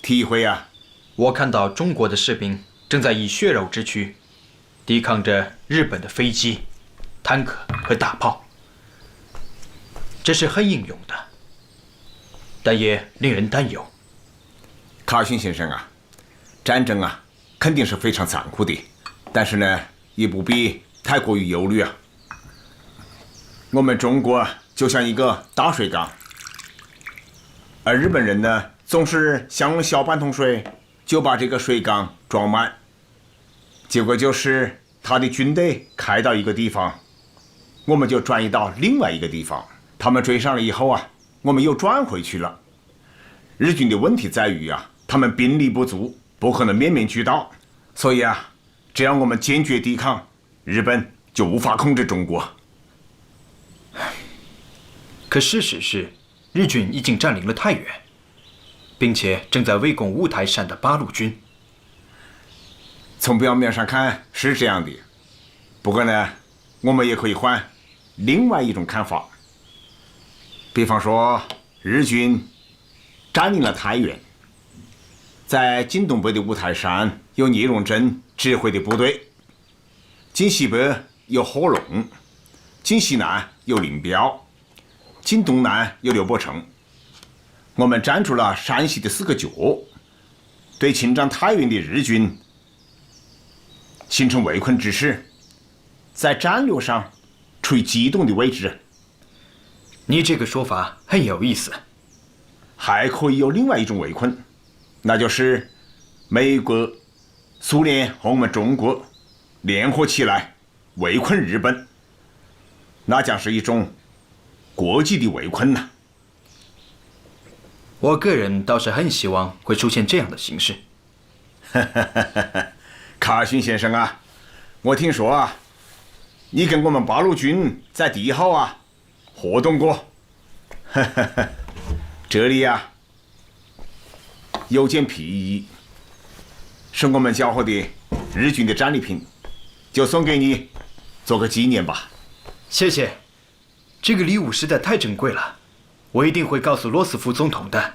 体会啊？我看到中国的士兵正在以血肉之躯抵抗着日本的飞机、坦克和大炮，这是很英勇的，但也令人担忧。卡尔逊先生啊，战争啊肯定是非常残酷的，但是呢，也不必太过于忧虑啊。我们中国就像一个大水缸，而日本人呢，总是想用小半桶水就把这个水缸装满，结果就是他的军队开到一个地方，我们就转移到另外一个地方，他们追上了以后啊，我们又转回去了。日军的问题在于啊，他们兵力不足，不可能面面俱到，所以啊，只要我们坚决抵抗，日本就无法控制中国。可事实是，日军已经占领了太原，并且正在围攻五台山的八路军。从表面上看是这样的，不过呢，我们也可以换另外一种看法。比方说，日军占领了太原，在晋东北的五台山有聂荣臻指挥的部队，晋西北有贺龙，晋西南有林彪，晋东南有刘伯承。我们占住了山西的4个角，对侵占太原的日军形成围困之势，在战略上处于激动的位置。你这个说法很有意思。还可以有另外一种围困，那就是美国、苏联和我们中国联合起来围困日本，那将是一种国际的围困呐。我个人倒是很希望会出现这样的形势。卡尔逊先生啊，我听说啊，你跟我们八路军在第1号啊活动过。这里啊有件皮衣，是我们缴获的日军的战利品，就送给你做个纪念吧。谢谢，这个礼物实在太珍贵了，我一定会告诉罗斯福总统的。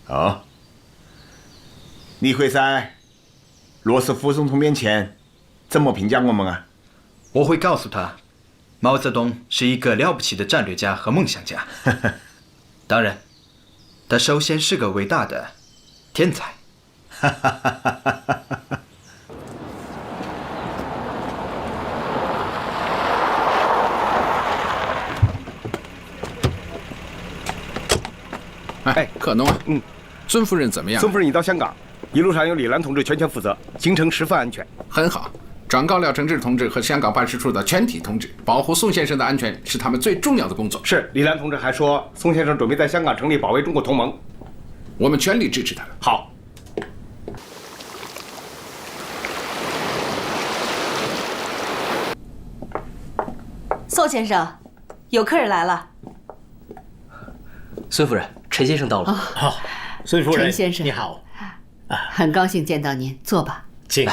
哦，你会在罗斯福总统面前怎么评价我们啊？我会告诉他，毛泽东是一个了不起的战略家和梦想家。当然，他首先是个伟大的天才。哎，可农啊，孙夫人怎么样？孙夫人已到香港，一路上由李兰同志全权负责，行程十分安全。很好，转告廖承志同志和香港办事处的全体同志，保护宋先生的安全是他们最重要的工作。是，李兰同志还说，宋先生准备在香港成立保卫中国同盟，我们全力支持他。好。宋先生，有客人来了。孙夫人，陈先生到了。好，孙夫人，陈先生你好。很高兴见到您，坐吧。请。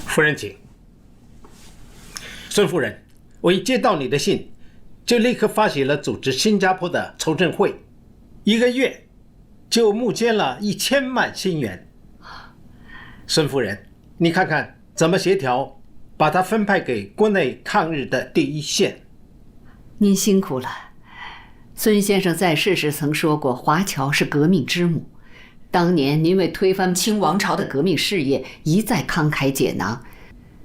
夫人请。孙夫人，我一接到你的信，就立刻发起了组织新加坡的筹赈会，1个月就募捐了1000万新元。孙夫人，你看看怎么协调，把它分派给国内抗日的第一线。您辛苦了。孙先生在世时曾说过，华侨是革命之母。当年您为推翻清王朝的革命事业一再慷慨解囊，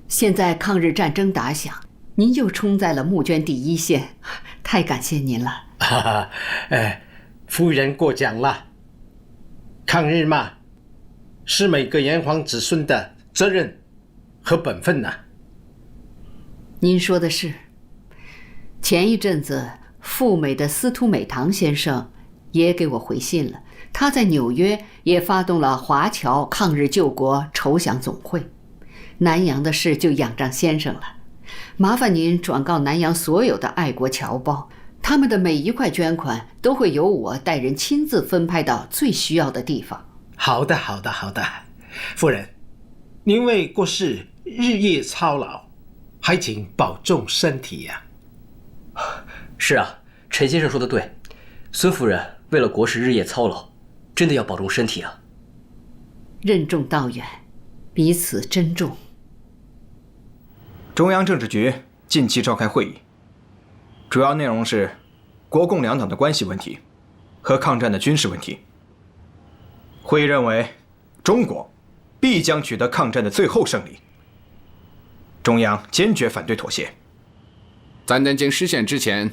现在抗日战争打响，您又冲在了募捐第一线，太感谢您了。夫人过奖了。抗日嘛，是每个炎黄子孙的责任和本分呐。您说的是。前一阵子赴美的司徒美堂先生也给我回信了，他在纽约也发动了华侨抗日救国筹饷总会，南洋的事就仰仗先生了。麻烦您转告南洋所有的爱国侨胞，他们的每一块捐款都会由我带人亲自分派到最需要的地方。好的，好的，好的。夫人，您为国事日夜操劳，还请保重身体呀。是啊，陈先生说的对，孙夫人为了国事日夜操劳，真的要保重身体啊。任重道远，彼此珍重。中央政治局近期召开会议，主要内容是国共两党的关系问题和抗战的军事问题。会议认为，中国必将取得抗战的最后胜利，中央坚决反对妥协。在南京失陷之前，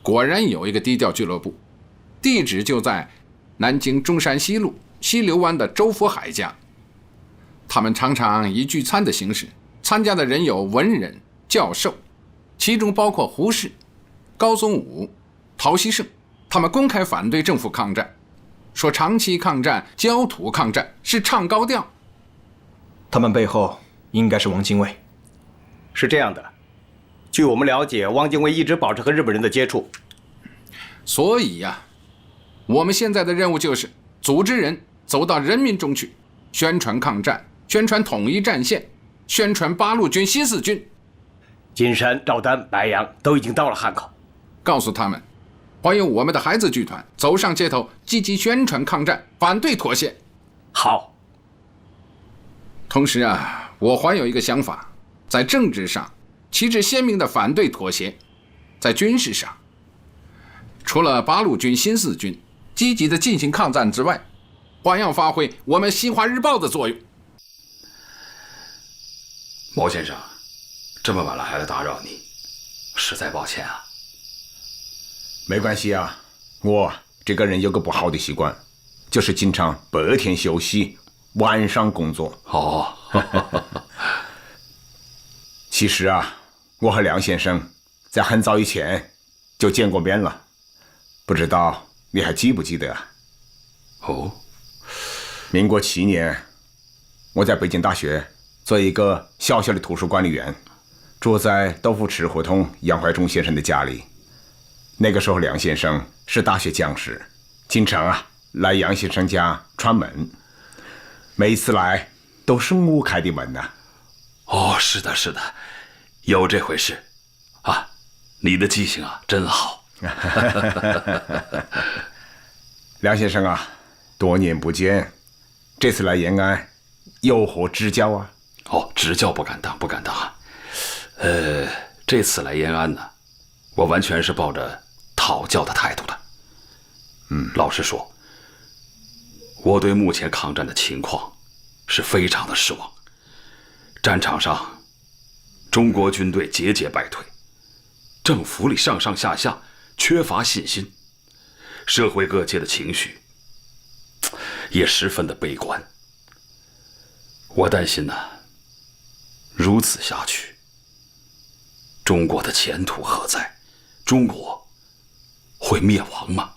果然有一个低调俱乐部，地址就在南京中山西路西流湾的周福海家。他们常常以聚餐的形式，参加的人有文人、教授，其中包括胡适、高宗武、陶希圣。他们公开反对政府抗战，说长期抗战、焦土抗战是唱高调。他们背后应该是汪精卫。是这样的，据我们了解，汪精卫一直保持和日本人的接触。所以呀，我们现在的任务就是组织人走到人民中去，宣传抗战，宣传统一战线，宣传八路军、新四军。金山、赵丹、白杨都已经到了汉口，告诉他们，欢迎我们的孩子剧团走上街头，积极宣传抗战，反对妥协。好。同时啊，我还有一个想法，在政治上旗帜鲜明的反对妥协，在军事上，除了八路军、新四军积极的进行抗战之外，还要发挥我们新华日报的作用。毛先生，这么晚了还来打扰你，实在抱歉啊。没关系啊，我这个人有个不好的习惯，就是经常白天休息，晚上工作。哦，其实啊，我和梁先生在很早以前就见过面了，不知道你还记不记得啊？哦，民国7年，我在北京大学做一个小小的图书管理员，住在豆腐池胡同杨怀忠先生的家里。那个时候梁先生是大学讲师，经常来杨先生家串门，每一次来都是我开的门呐。哦，是的，是的，有这回事啊！你的记性啊，真好。梁先生啊，多年不见，这次来延安有何指教啊？哦，指教不敢当，不敢当啊。这次来延安呢，我完全是抱着讨教的态度的。老实说，我对目前抗战的情况是非常的失望。战场上，中国军队节节败退，政府里上上下下缺乏信心，社会各界的情绪也十分的悲观。我担心呢，如此下去，中国的前途何在？中国会灭亡吗？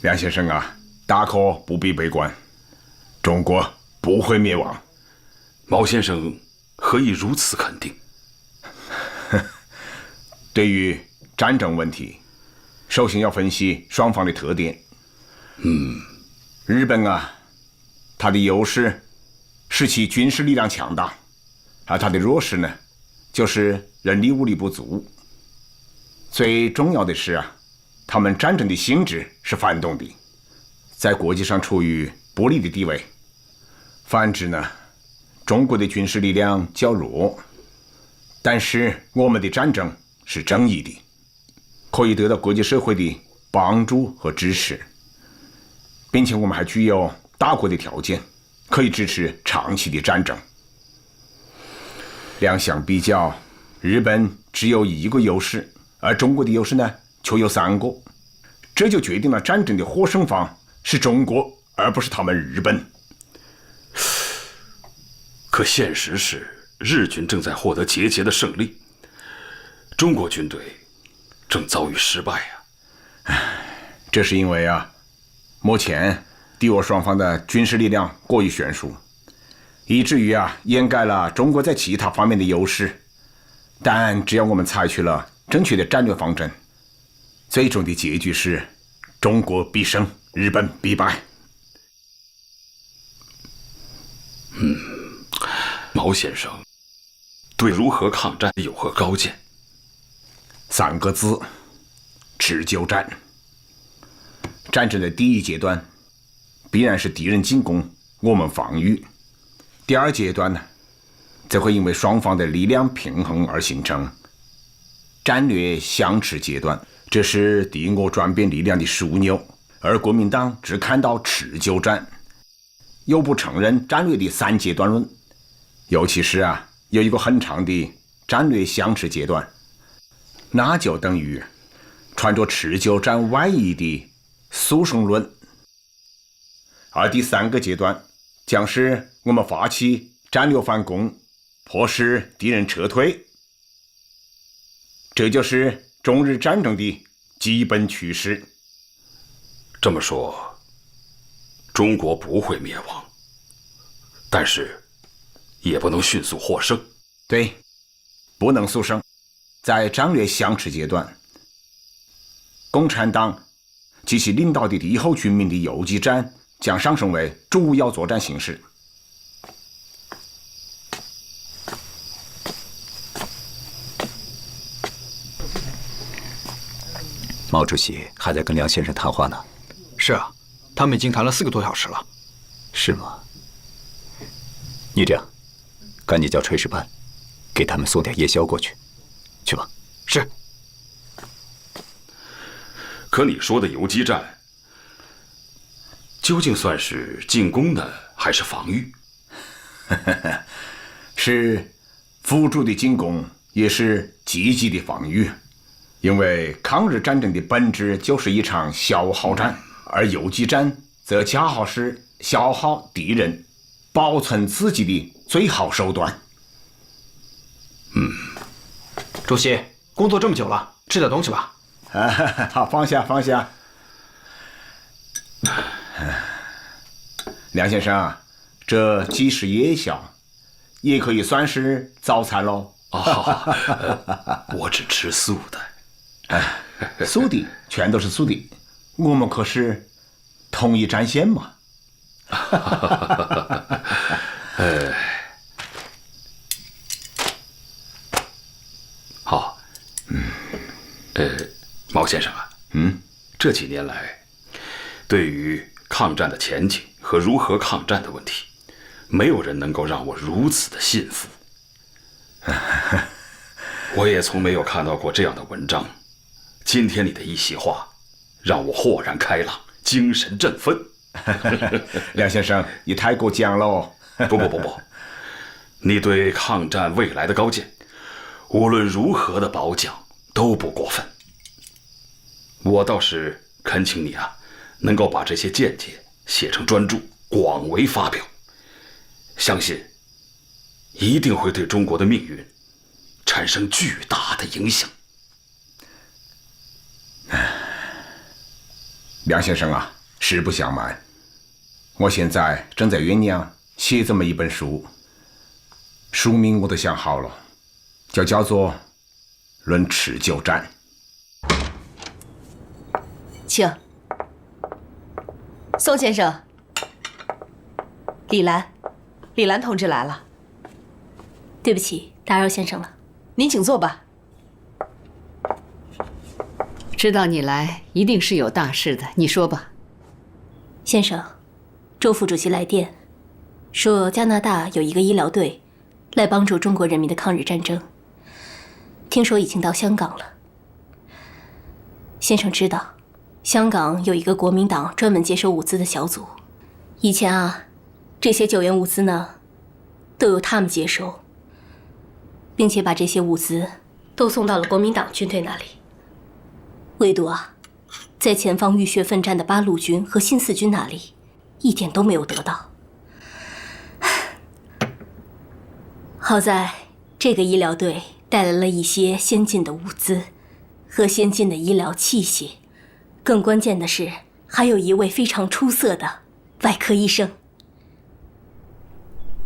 梁先生啊，大可不必悲观，中国不会灭亡。毛先生何以如此肯定？对于战争问题，首先要分析双方的特点。日本啊，它的优势是其军事力量强大，而它的弱势呢，就是人力物力不足。最重要的是啊，他们战争的性质是反动的，在国际上处于不利的地位。反之呢，中国的军事力量较弱，但是我们的战争是正义的，可以得到国际社会的帮助和支持，并且我们还具有大国的条件，可以支持长期的战争。两相比较，日本只有一个优势，而中国的优势呢，却有3个，这就决定了战争的获胜方是中国，而不是他们日本。可现实是，日军正在获得节节的胜利，中国军队正遭遇失败啊！这是因为啊，目前敌我双方的军事力量过于悬殊，以至于啊，掩盖了中国在其他方面的优势。但只要我们采取了正确的战略方针，最终的结局是中国必胜，日本必败。毛先生对如何抗战有何高见？3个字：持久战。战争的第一阶段必然是敌人进攻，我们防御。第2阶段呢，则会因为双方的力量平衡而形成战略相持阶段，这是敌我转变力量的枢纽。而国民党只看到持久战，又不承认战略的3阶段论，尤其是有一个很长的战略相持阶段，那就等于穿着持久战外衣的速胜论。而第3个阶段将是我们发起战略反攻，迫使敌人撤退。这就是中日战争的基本趋势。这么说，中国不会灭亡，但是也不能迅速获胜。对，不能速胜。在战略相持阶段，共产党及其领导的敌后军民的游击战将上升为主要作战形式。毛主席还在跟梁先生谈话呢。是啊，他们已经谈了4个多小时了。是吗？你这样，赶紧叫炊事班，给他们送点夜宵过去，去吧。是。可你说的游击战，究竟算是进攻呢，还是防御？是辅助的进攻，也是积极的防御。因为抗日战争的本质就是一场消耗战，而游击战则恰好是消耗敌人保存自己的最好手段。主席，工作这么久了，吃点东西吧。好，放下放下。梁先生，这既是夜宵，也可以算是早餐喽。我只吃素的。素的，全都是素的。我们可是同一战线嘛。好。毛先生啊，这几年来，对于抗战的前景和如何抗战的问题，没有人能够让我如此的信服。我也从没有看到过这样的文章。今天你的一席话，让我豁然开朗，精神振奋。梁先生，你太过奖了哦。不，你对抗战未来的高见，无论如何的褒奖都不过分。我倒是恳请你能够把这些见解写成专著，广为发表。相信一定会对中国的命运产生巨大的影响。梁先生啊，实不相瞒，我现在正在酝酿写这么一本书，书名我都想好了，就叫做《论持久战》。请，宋先生，李兰同志来了。对不起，打扰先生了。您请坐吧。知道你来，一定是有大事的，你说吧。先生，周副主席来电，说加拿大有一个医疗队来帮助中国人民的抗日战争，听说已经到香港了。先生知道，香港有一个国民党专门接收物资的小组，以前这些救援物资呢，都由他们接收，并且把这些物资都送到了国民党军队那里。唯独在前方浴血奋战的八路军和新四军那里，一点都没有得到。好在这个医疗队带来了一些先进的物资和先进的医疗器械，更关键的是，还有一位非常出色的外科医生。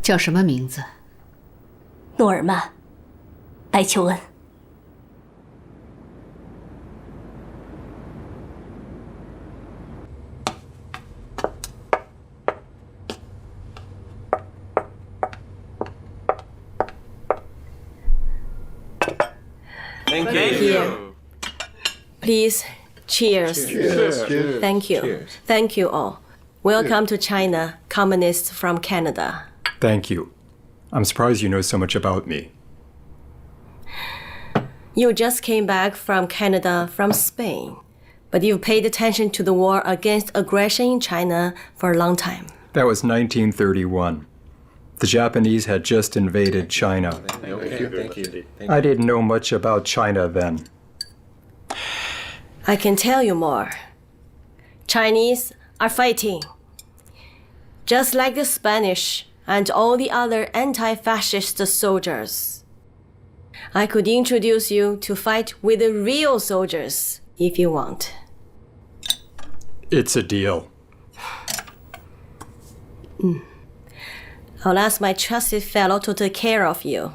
叫什么名字？诺尔曼。白求恩。Thank you. Please, cheers. Cheers. Thank you. Cheers. Thank you all. Welcome to China, communists from Canada. Thank you. I'm surprised you know so much about me. You just came back from Canada from Spain, but you've paid attention to the war against aggression in China for a long time. That was 1931. The Japanese had just invaded China. Thank you. I didn't know much about China then. I can tell you more. Chinese are fighting. Just like the Spanish and all the other anti-fascist soldiers. I could introduce you to fight with the real soldiers if you want. It's a deal. I'll ask my trusted fellow to take care of you.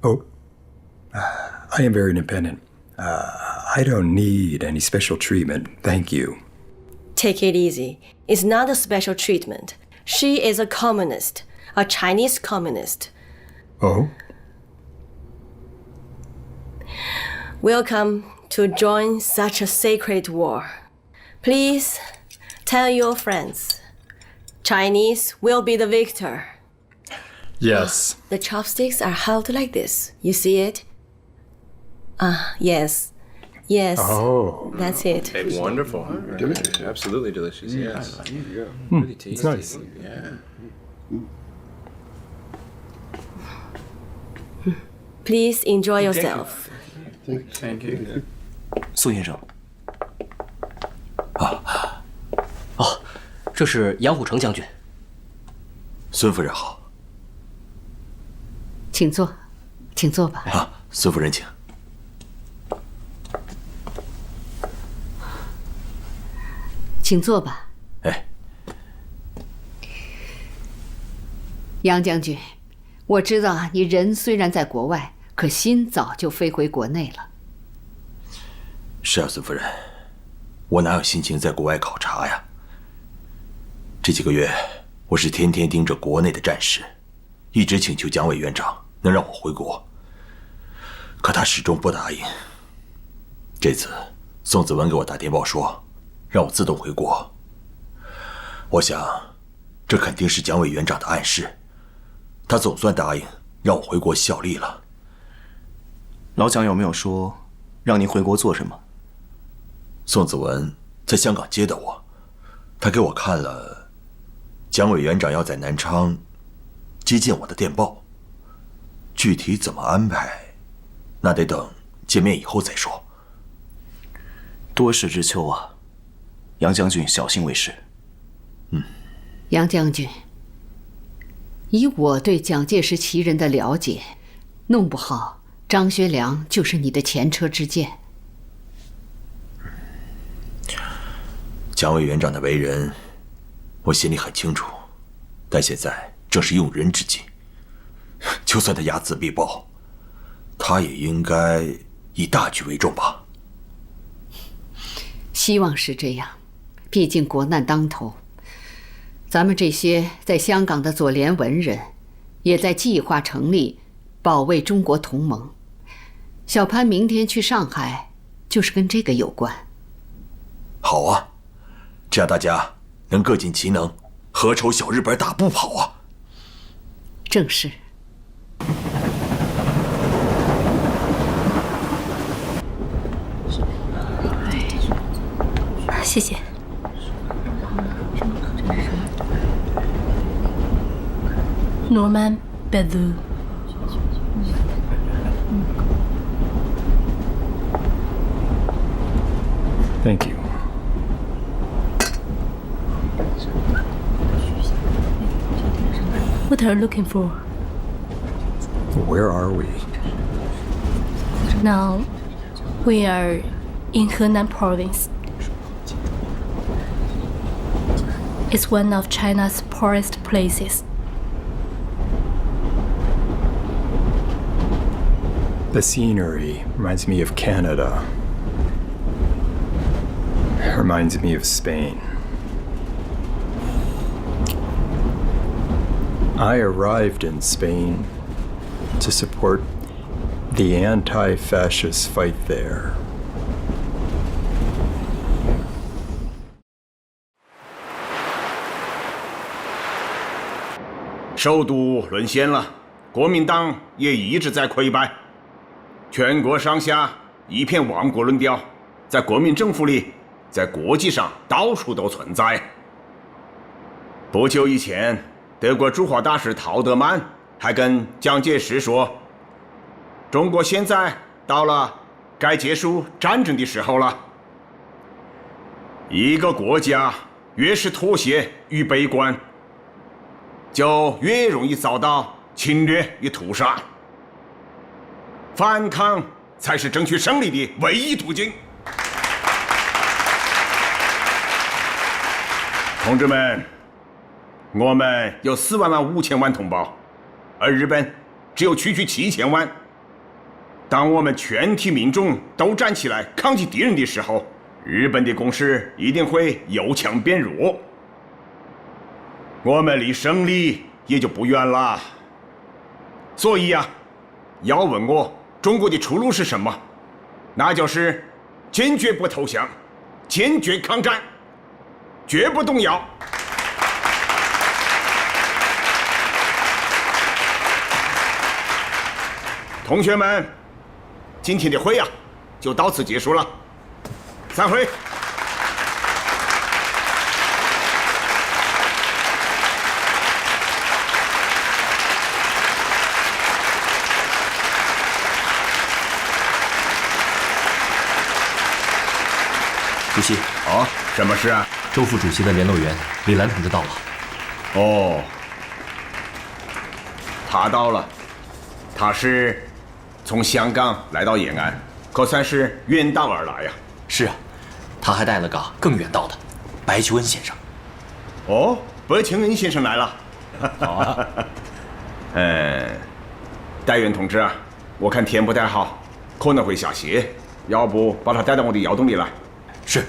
Oh, I am very independent. I don't need any special treatment, thank you. Take it easy. It's not a special treatment. She is a communist, a Chinese communist. Oh? Welcome to join such a sacred war. Please tell your friends. Chinese will be the victor. Yes. The chopsticks are held like this. You see it? Yes. Yes. Oh. That's it. Hey, wonderful. Delicious. Absolutely delicious. Yes. Really tasty. It's nice. Yeah. Please enjoy yourself. Thank you. 苏先生。这是杨虎城将军。孙夫人好。请坐，请坐吧。啊，孙夫人请。请坐吧。哎，杨将军，我知道你人虽然在国外，可心早就飞回国内了。是啊，孙夫人，我哪有心情在国外考察呀？这几个月，我是天天盯着国内的战事，一直请求蒋委员长能让我回国，可他始终不答应。这次宋子文给我打电报说，让我自动回国。我想，这肯定是蒋委员长的暗示，他总算答应让我回国效力了。老蒋有没有说让您回国做什么？宋子文在香港接的我，他给我看了蒋委员长要在南昌接见我的电报，具体怎么安排，那得等见面以后再说。多事之秋啊，杨将军小心为是。杨将军，以我对蒋介石其人的了解，弄不好张学良就是你的前车之鉴。蒋委员长的为人，我心里很清楚，但现在正是用人之际，就算他睚眦必报，他也应该以大局为重吧。希望是这样，毕竟国难当头，咱们这些在香港的左联文人，也在计划成立保卫中国同盟。小潘明天去上海，就是跟这个有关。好啊，这样大家能各尽其能，何愁小日本打不跑啊？正是。谢谢。Norman Bedou。Thank you. What are you looking for? Where are we? Now, we are in Henan province. It's one of China's poorest places. The scenery reminds me of Canada. Reminds me of Spain. I arrived in Spain to support the anti-fascist fight there. 首都沦陷了，国民党也一直在溃败，全国上下一片亡国论调，在国民政府里，在国际上到处都存在。不久以前，德国驻华大使陶德曼还跟蒋介石说：“中国现在到了该结束战争的时候了。”一个国家越是妥协与悲观，就越容易遭到侵略与屠杀。反抗才是争取胜利的唯一途径。同志们，我们有4.5万同胞，而日本只有区7000万。当我们全体民众都站起来抗击敌人的时候，日本的攻势一定会由强变弱。我们离胜利也就不远了。所以呀，要问我中国的出路是什么，那就是坚决不投降，坚决抗战，绝不动摇。同学们，今天的会呀，就到此结束了，散会。主席，哦，什么事啊？周副主席的联络员李兰同志到了。哦，他到了，他是从香港来到延安，可算是远道而来呀。是啊，他还带了个更远道的白求恩先生。哦，白求恩先生来了。好啊。戴元同志啊，我看天不太好，可能会下雪，要不把他带到我的窑洞里来？是。